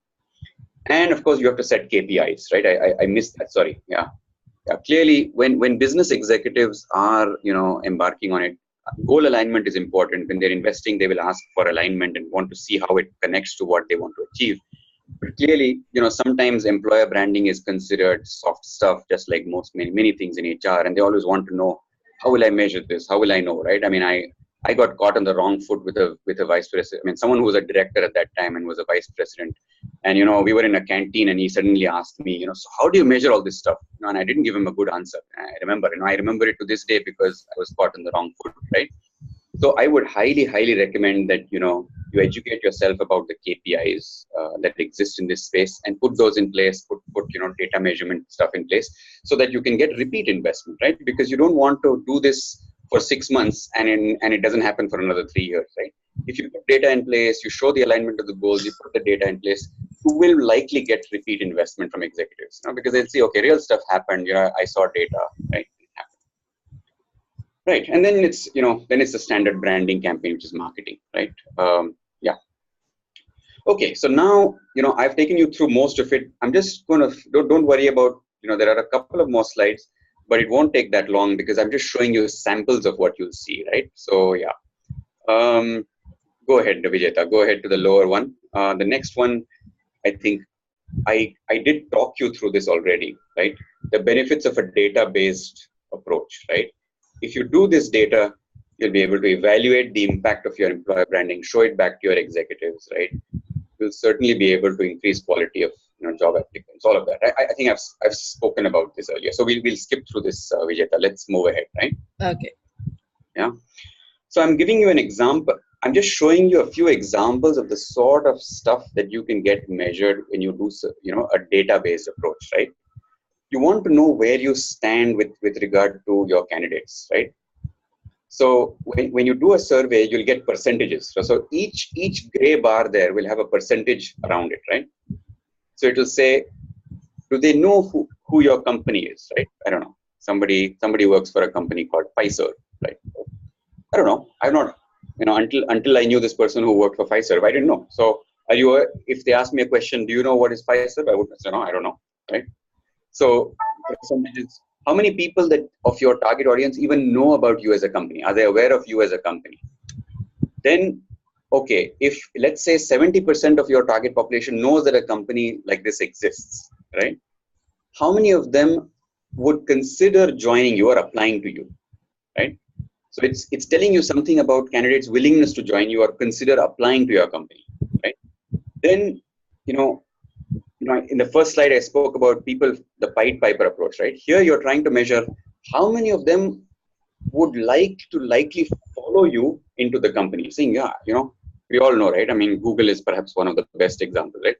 And of course, you have to set KPIs, right? I missed that. Sorry. Yeah. Clearly, when business executives are embarking on it, goal alignment is important. When they're investing, they will ask for alignment and want to see how it connects to what they want to achieve. But clearly, sometimes employer branding is considered soft stuff, just like many things in HR, and they always want to know, how will I measure this? How will I know, right? I mean, I got caught on the wrong foot with a vice president. I mean, someone who was a director at that time and was a vice president. And, we were in a canteen and he suddenly asked me, so how do you measure all this stuff? And I didn't give him a good answer. I remember it to this day because I was caught on the wrong foot, right? So I would highly recommend that, you educate yourself about the KPIs that exist in this space and put those in place, put data measurement stuff in place so that you can get repeat investment, right? Because you don't want to do this for 6 months and it doesn't happen for another 3 years, right? If you put data in place, you show the alignment of the goals, you put the data in place, you will likely get repeat investment from executives, because they'll see, okay, real stuff happened, I saw data, right? It happened. Right, and then it's, then it's the standard branding campaign, which is marketing, right? Yeah. Okay, so now, I've taken you through most of it. I'm just going to, don't worry about, there are a couple of more slides. but it won't take that long because I'm just showing you samples of what you'll see, right? So yeah, go ahead, Vijeta, go ahead to the lower one. The next one, I think I did talk you through this already, right? The benefits of a data-based approach, right? If you do this data, you'll be able to evaluate the impact of your employer branding, show it back to your executives, right? You'll certainly be able to increase quality of job applicants, all of that. I think I've spoken about this earlier, so we'll skip through this, Vijeta. Let's move ahead, right? Okay. Yeah. So I'm giving you an example. I'm just showing you a few examples of the sort of stuff that you can get measured when you do, a data-based approach, right? You want to know where you stand with regard to your candidates, right? So when you do a survey, you'll get percentages. So each gray bar there will have a percentage around it, right? So it will say, do they know who your company is, right? I don't know. Somebody works for a company called Pfizer, right? I don't know. I've not, until I knew this person who worked for Pfizer, I didn't know. So if they ask me a question, do you know what is Pfizer? I would say, no, I don't know, right? So percentages, how many people of your target audience even know about you as a company? Are they aware of you as a company? Then, okay, if let's say 70% of your target population knows that a company like this exists, right? How many of them would consider joining you or applying to you, right? So it's telling you something about candidates' willingness to join you or consider applying to your company, right? Then, in the first slide I spoke about people, the Pied Piper approach, right? Here you're trying to measure how many of them would likely follow you into the company, saying, yeah, we all know, right? I mean, Google is perhaps one of the best examples, right?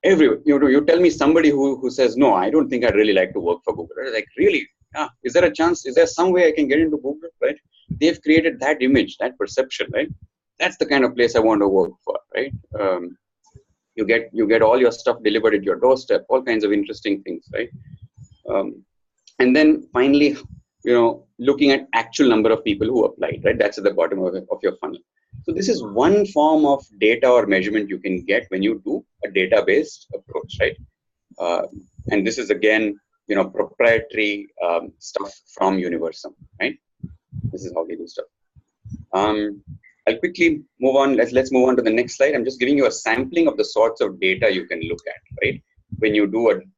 You tell me somebody who says, no, I don't think I'd really like to work for Google, right? Like, really? Yeah, is there a chance? Is there some way I can get into Google, right? They've created that image, that perception, right? That's the kind of place I want to work for, right? You get all your stuff delivered at your doorstep, all kinds of interesting things, right? And then finally, looking at actual number of people who applied, right? That's at the bottom of your funnel. So this is one form of data or measurement you can get when you do a data-based approach, right? And this is again, proprietary stuff from Universum, right? This is how they do stuff. I'll quickly move on. Let's move on to the next slide. I'm just giving you a sampling of the sorts of data you can look at, right? When you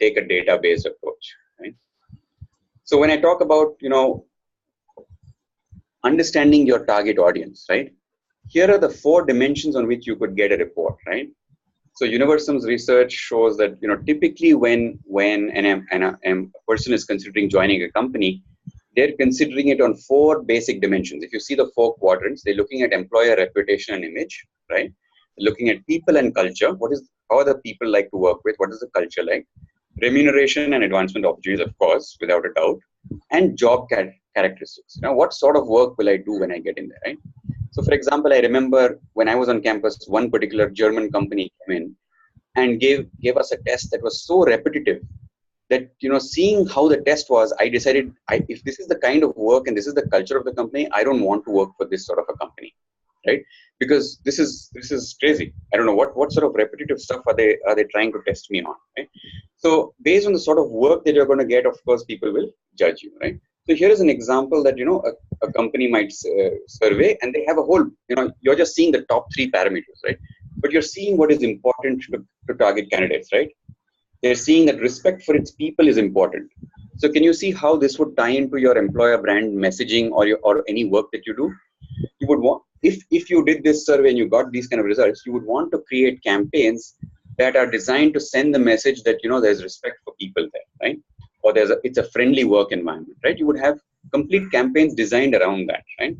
take a data-based approach, right? So when I talk about, understanding your target audience, right? Here are the 4 dimensions on which you could get a report, right? So Universum's research shows that, typically when a person is considering joining a company, they're considering it on 4 basic dimensions. If you see the 4 quadrants, they're looking at employer reputation and image, right? They're looking at people and culture. How are the people like to work with? What is the culture like? Remuneration and advancement opportunities, of course, without a doubt, and job characteristics. Now, what sort of work will I do when I get in there, right? So, for example, I remember when I was on campus, one particular German company came in and gave us a test that was so repetitive that, seeing how the test was, I decided, if this is the kind of work and this is the culture of the company, I don't want to work for this sort of a company, right? Because this is crazy. I don't know what sort of repetitive stuff are they trying to test me on, right? So based on the sort of work that you're going to get, of course, people will judge you, right? So here is an example that, a company might survey, and they have a whole, you're just seeing the top 3 parameters, right? But you're seeing what is important to target candidates, right? They're seeing that respect for its people is important. So can you see how this would tie into your employer brand messaging or any work that you do? You would want, if you did this survey and you got these kind of results, you would want to create campaigns that are designed to send the message that, there's respect for people there, right? Or it's a friendly work environment, right? You would have complete campaigns designed around that, right?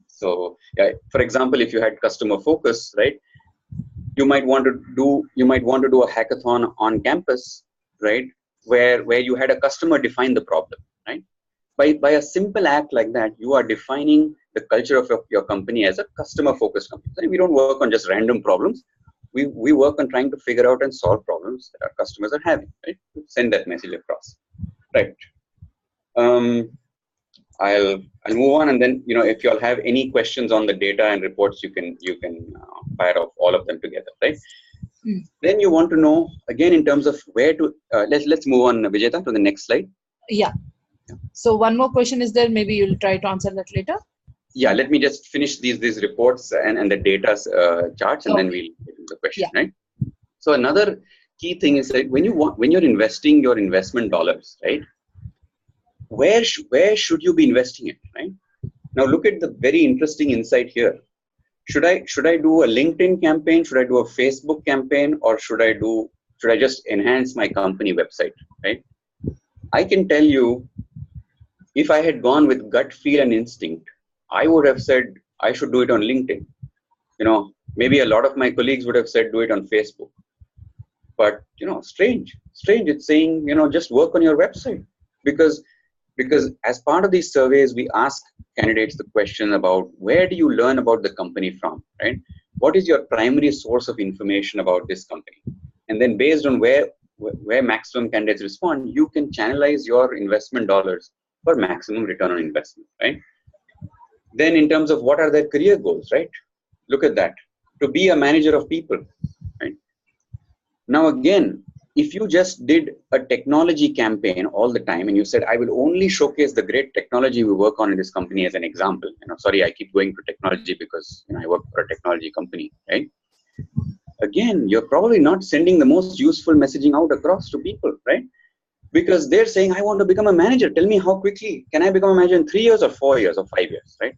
So, yeah, for example, if you had customer focus, right? You might want to do a hackathon on campus, right? Where you had a customer define the problem, right? By a simple act like that, you are defining the culture of your company as a customer-focused company. So we don't work on just random problems. We work on trying to figure out and solve problems that our customers are having, right? Send that message across, right? I'll move on, and then if you all have any questions on the data and reports, you can fire off all of them together, right? Then you want to know again in terms of where to let's move on, Vijeta, to the next slide. Yeah. So one more question is there. Maybe you'll try to answer that later. Yeah, let me just finish these reports and the data charts, and then we'll get into the question, right? So another key thing is that when you're investing your investment dollars, right? Where should you be investing it, right? Now look at the very interesting insight here. Should I do a LinkedIn campaign? Should I do a Facebook campaign, or should I just enhance my company website, right? I can tell you, if I had gone with gut feel and instinct, I would have said I should do it on LinkedIn. Maybe a lot of my colleagues would have said do it on Facebook. But strange. It's saying just work on your website, because as part of these surveys we ask candidates the question about where do you learn about the company from, right? What is your primary source of information about this company? And then based on where maximum candidates respond, you can channelize your investment dollars for maximum return on investment, right? Then in terms of what are their career goals, right? Look at that. To be a manager of people, right? Now again, if you just did a technology campaign all the time and you said, I will only showcase the great technology we work on in this company as an example, sorry, I keep going to technology because I work for a technology company, right? Again, you're probably not sending the most useful messaging out across to people, right? Because they're saying, I want to become a manager. Tell me how quickly can I become a manager in 3 years or 4 years or 5 years, right?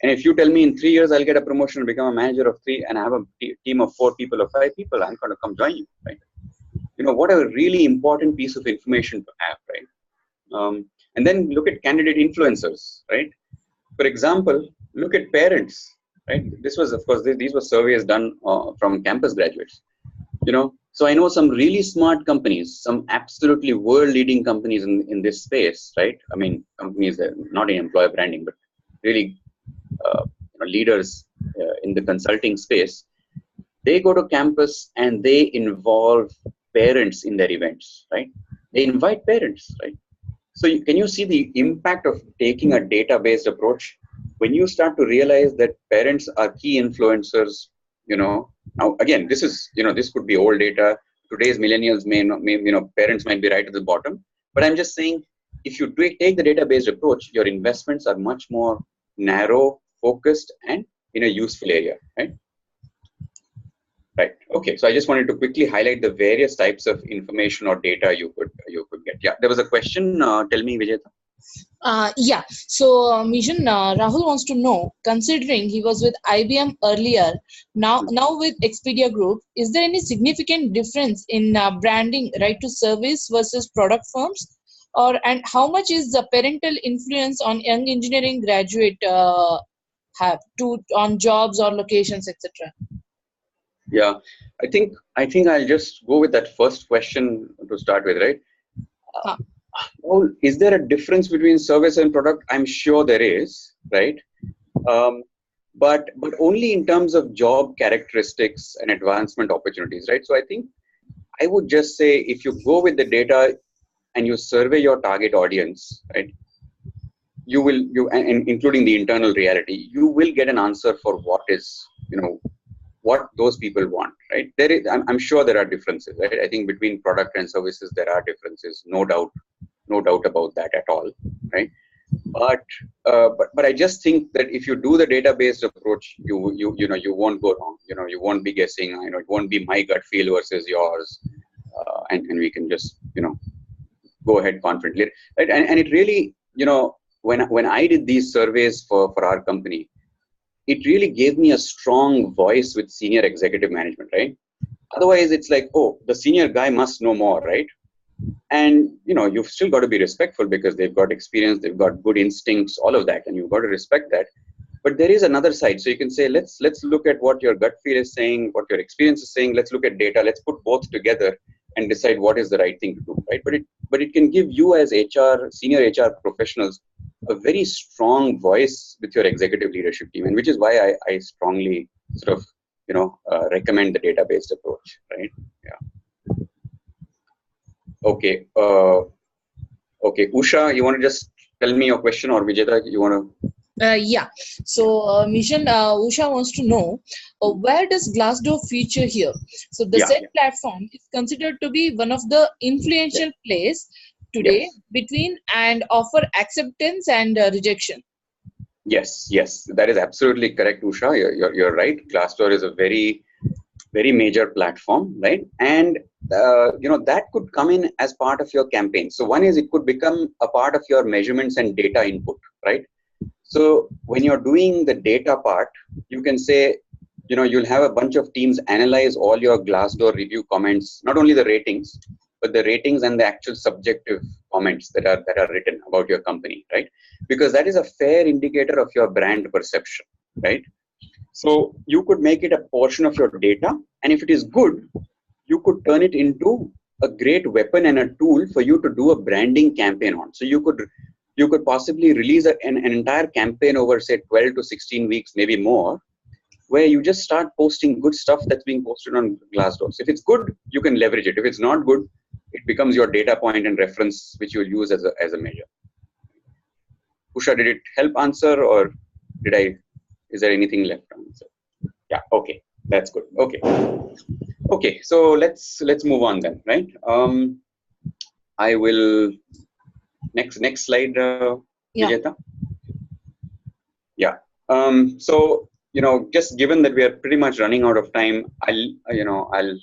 And if you tell me in 3 years, I'll get a promotion to become a manager of 3 and I have a team of 4 people or 5 people, I'm going to come join you, right? What a really important piece of information to have, right? And then look at candidate influencers, right? For example, look at parents, right? This was, of course, these were surveys done from campus graduates, So I know some really smart companies, some absolutely world-leading companies in this space, right? I mean, companies that not in employer branding, but really leaders in the consulting space. They go to campus and they involve parents in their events, right? They invite parents, right? So can you see the impact of taking a data-based approach? When you start to realize that parents are key influencers, now again, this is, this could be old data. Today's millennials parents might be right at the bottom. But I'm just saying, if you take the data-based approach, your investments are much more narrow, focused, and in a useful area, right? Right. Okay. So I just wanted to quickly highlight the various types of information or data you could get. Yeah. There was a question. Tell me, Vijayata. Yeah. So, Mezjan, Rahul wants to know, considering he was with IBM earlier, now with Expedia Group, is there any significant difference in branding right to service versus product firms? And how much is the parental influence on young engineering graduate have on jobs or locations, etc.? Yeah, I think I'll just go with that first question to start with, right? Well, is there a difference between service and product? I'm sure there is, right? But only in terms of job characteristics and advancement opportunities, right? So I think I would just say, if you go with the data and you survey your target audience, right, and including the internal reality, you will get an answer for what is, what those people want, right? I'm sure there are differences, right? I think between product and services there are differences, no doubt about that at all, right? But I just think that if you do the data-based approach, you won't go wrong. You won't be guessing. It won't be my gut feel versus yours, and we can just go ahead confidently, right? And it really, when I did these surveys for our company, it really gave me a strong voice with senior executive management, right? Otherwise, it's like, oh, the senior guy must know more, right? And you've still got to be respectful because they've got experience, they've got good instincts, all of that, and you've got to respect that. But there is another side. So you can say, let's look at what your gut feel is saying, what your experience is saying. Let's look at data. Let's put both together and decide what is the right thing to do, right? But it can give you as senior HR professionals a very strong voice with your executive leadership team, and which is why I strongly sort of recommend the data-based approach, right? Yeah. Okay. Okay, Usha, you want to just tell me your question, or Vijayata, you want to? Yeah. So, Mezjan, Usha wants to know, where does Glassdoor feature here? So, the Z platform is considered to be one of the influential plays today Yes. between and offer acceptance and rejection. Yes, yes, that is absolutely correct, Usha. You're right. Glassdoor is a very major platform, right? And that could come in as part of your campaign. So one is it could become a part of your measurements and data input, right? So when you're doing the data part, you can say, you'll have a bunch of teams analyze all your Glassdoor review comments, not only the ratings, but the ratings and the actual subjective comments that are written about your company, right? Because that is a fair indicator of your brand perception, right? So you could make it a portion of your data, and if it is good, you could turn it into a great weapon and a tool for you to do a branding campaign on. So you could possibly release an entire campaign over, say, 12 to 16 weeks, maybe more, where you just start posting good stuff that's being posted on Glassdoor. So if it's good, you can leverage it. If it's not good, it becomes your data point and reference, which you'll use as a measure. Usha, did it help answer, or is there anything left to answer? Yeah, okay, that's good. Okay, so let's move on then, right? I will next slide, Vijeta. Yeah. So just given that we are pretty much running out of time, I'll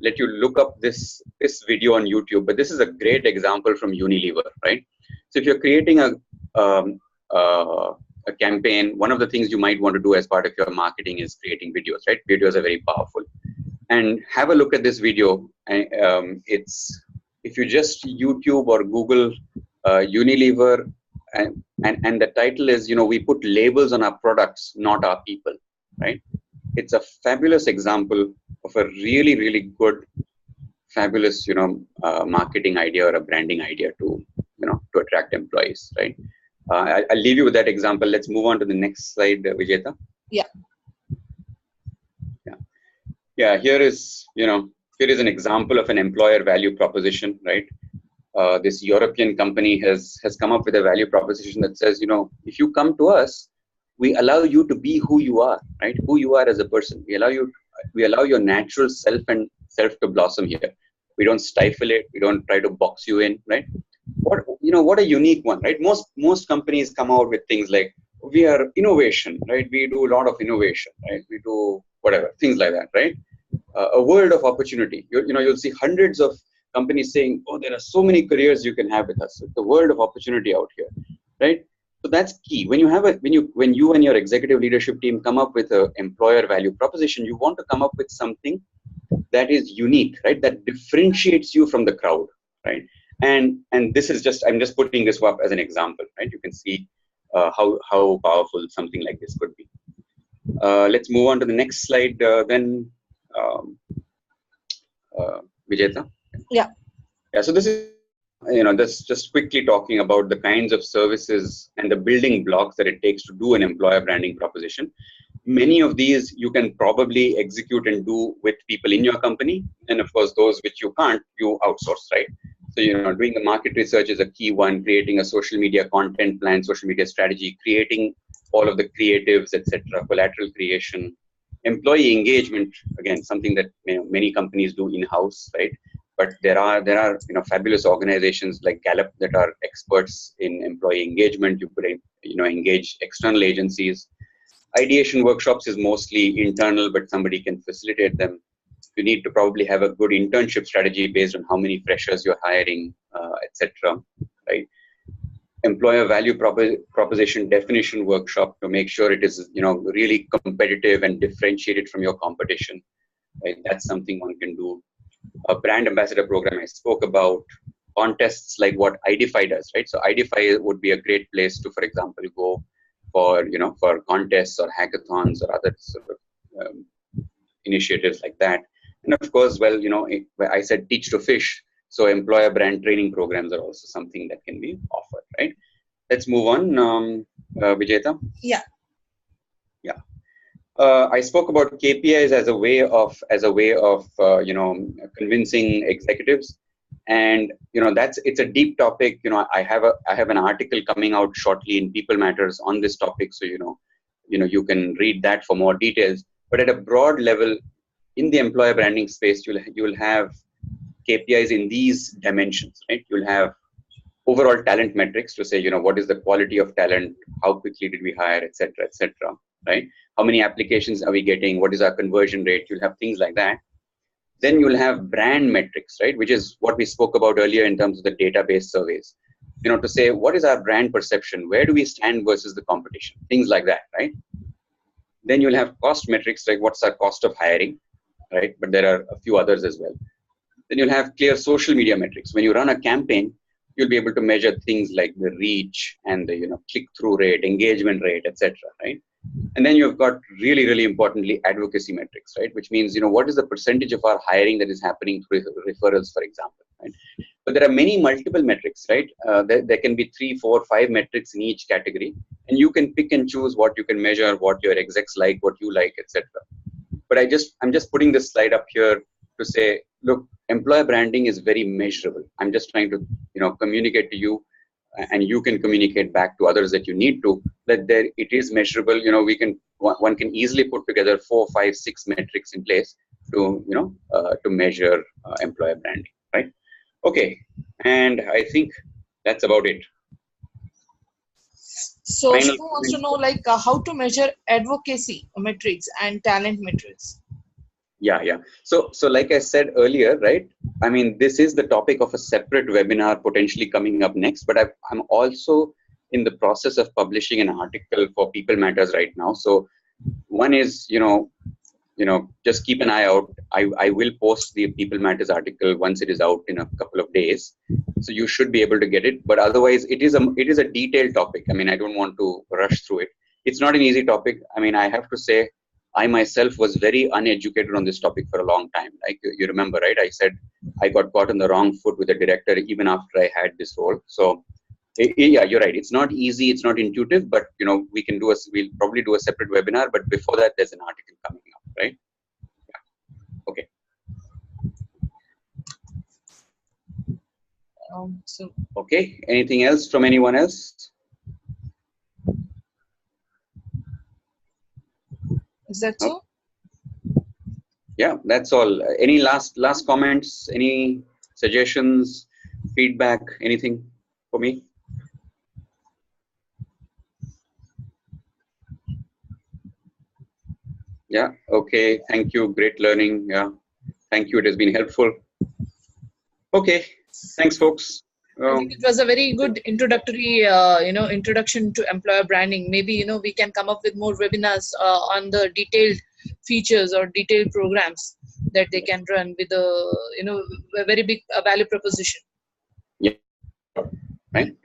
let you look up this video on YouTube. But this is a great example from Unilever, right? So if you're creating a campaign, one of the things you might want to do as part of your marketing is creating videos, right? Videos are very powerful. And have a look at this video. It's, if you just YouTube or Google Unilever, and the title is, we put labels on our products, not our people, right? It's a fabulous example of a really, really good, fabulous, marketing idea or a branding idea to attract employees, right? I'll leave you with that example. Let's move on to the next slide, Vijeta. Yeah, here is an example of an employer value proposition, right? This European company has come up with a value proposition that says, if you come to us, we allow you to be who you are, right? Who you are as a person. We allow your natural self to blossom here. We don't stifle it. We don't try to box you in, right? What a unique one, right? Most companies come out with things like, we are innovation, right? We do a lot of innovation, right? We do whatever, things like that, right? A world of opportunity. You'll see hundreds of companies saying, oh, there are so many careers you can have with us. It's a world of opportunity out here, right? So that's key. When you and your executive leadership team come up with an employer value proposition, you want to come up with something that is unique, right? That differentiates you from the crowd, right? And this is I'm just putting this up as an example, right? You can see how powerful something like this could be. Let's move on to the next slide then, Vijeta. Yeah. So this is, that's just quickly talking about the kinds of services and the building blocks that it takes to do an employer branding proposition. Many of these you can probably execute and do with people in your company. And of course, those which you can't, you outsource, right? So, doing the market research is a key one, creating a social media content plan, social media strategy, creating all of the creatives, etc., collateral creation, employee engagement, again, something that many companies do in-house, right? But there are fabulous organizations like Gallup that are experts in employee engagement. You could engage external agencies. Ideation workshops is mostly internal, but somebody can facilitate them. You need to probably have a good internship strategy based on how many freshers you're hiring, etc. Right? Employer value proposition definition workshop to make sure it is really competitive and differentiated from your competition. Right? That's something one can do. A brand ambassador program I spoke about. Contests like what Idify does, right? So Idify would be a great place to, for example, go for contests or hackathons or other sort of initiatives like that. And of course, I said teach to fish. So employer brand training programs are also something that can be offered, right? Let's move on, Vijeta. Yeah. I spoke about KPIs as a way of convincing executives, and it's a deep topic. I have an article coming out shortly in People Matters on this topic, so you can read that for more details. But at a broad level, in the employer branding space, you'll have KPIs in these dimensions, right? You'll have overall talent metrics to say, what is the quality of talent, how quickly did we hire, etc., right? How many applications are we getting? What is our conversion rate? You'll have things like that. Then you'll have brand metrics, right? Which is what we spoke about earlier in terms of the database surveys. To say, what is our brand perception? Where do we stand versus the competition? Things like that, right? Then you'll have cost metrics, like what's our cost of hiring, right? But there are a few others as well. Then you'll have clear social media metrics. When you run a campaign, you'll be able to measure things like the reach and the click-through rate, engagement rate, etc., right? And then you've got really, really importantly, advocacy metrics, right? Which means, what is the percentage of our hiring that is happening through referrals, for example, right? But there are many multiple metrics, right? There can be 3, 4, 5 metrics in each category, and you can pick and choose what you can measure, what your execs like, what you like, etc. But I'm just putting this slide up here to say, look, employer branding is very measurable. I'm just trying to, communicate to you, and you can communicate back to others that you need to, that it is measurable. One can easily put together 4, 5, 6 metrics in place to, to measure employer branding, right? Okay, and I think that's about it. So Shivu wants to know how to measure advocacy metrics and talent metrics. Yeah. So like I said earlier, right? I mean, this is the topic of a separate webinar potentially coming up next, but I'm also in the process of publishing an article for People Matters right now. So one is, just keep an eye out. I will post the People Matters article once it is out in a couple of days. So you should be able to get it. But otherwise, it is a detailed topic. I mean, I don't want to rush through it. It's not an easy topic. I mean, I have to say, I myself was very uneducated on this topic for a long time. Like you remember, right? I said I got caught on the wrong foot with the director even after I had this role. So yeah, you're right. It's not easy. It's not intuitive, but we'll probably do a separate webinar. But before that, there's an article coming up, right? Yeah. Okay. Okay. Anything else from anyone else? Is that so? Yeah, that's all. Any last comments? Any suggestions, feedback, anything for me? Yeah. Okay. Thank you. Great learning. Yeah. Thank you. It has been helpful. Okay. Thanks, folks. I think it was a very good introductory, introduction to employer branding. Maybe, we can come up with more webinars on the detailed features or detailed programs that they can run with a very big value proposition. Yeah. Right.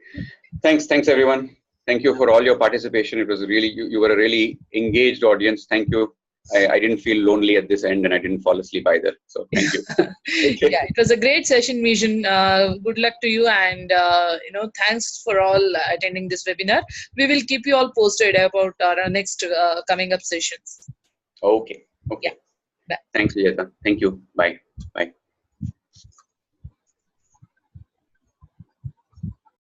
Thanks, everyone. Thank you for all your participation. It was really, you were a really engaged audience. Thank you. I didn't feel lonely at this end, and I didn't fall asleep either. So thank you. Okay. Yeah, it was a great session, Mezjan. Good luck to you, and thanks for all attending this webinar. We will keep you all posted about our next coming up sessions. Okay. Yeah. Bye. Thanks, Vijayata. Thank you. Bye.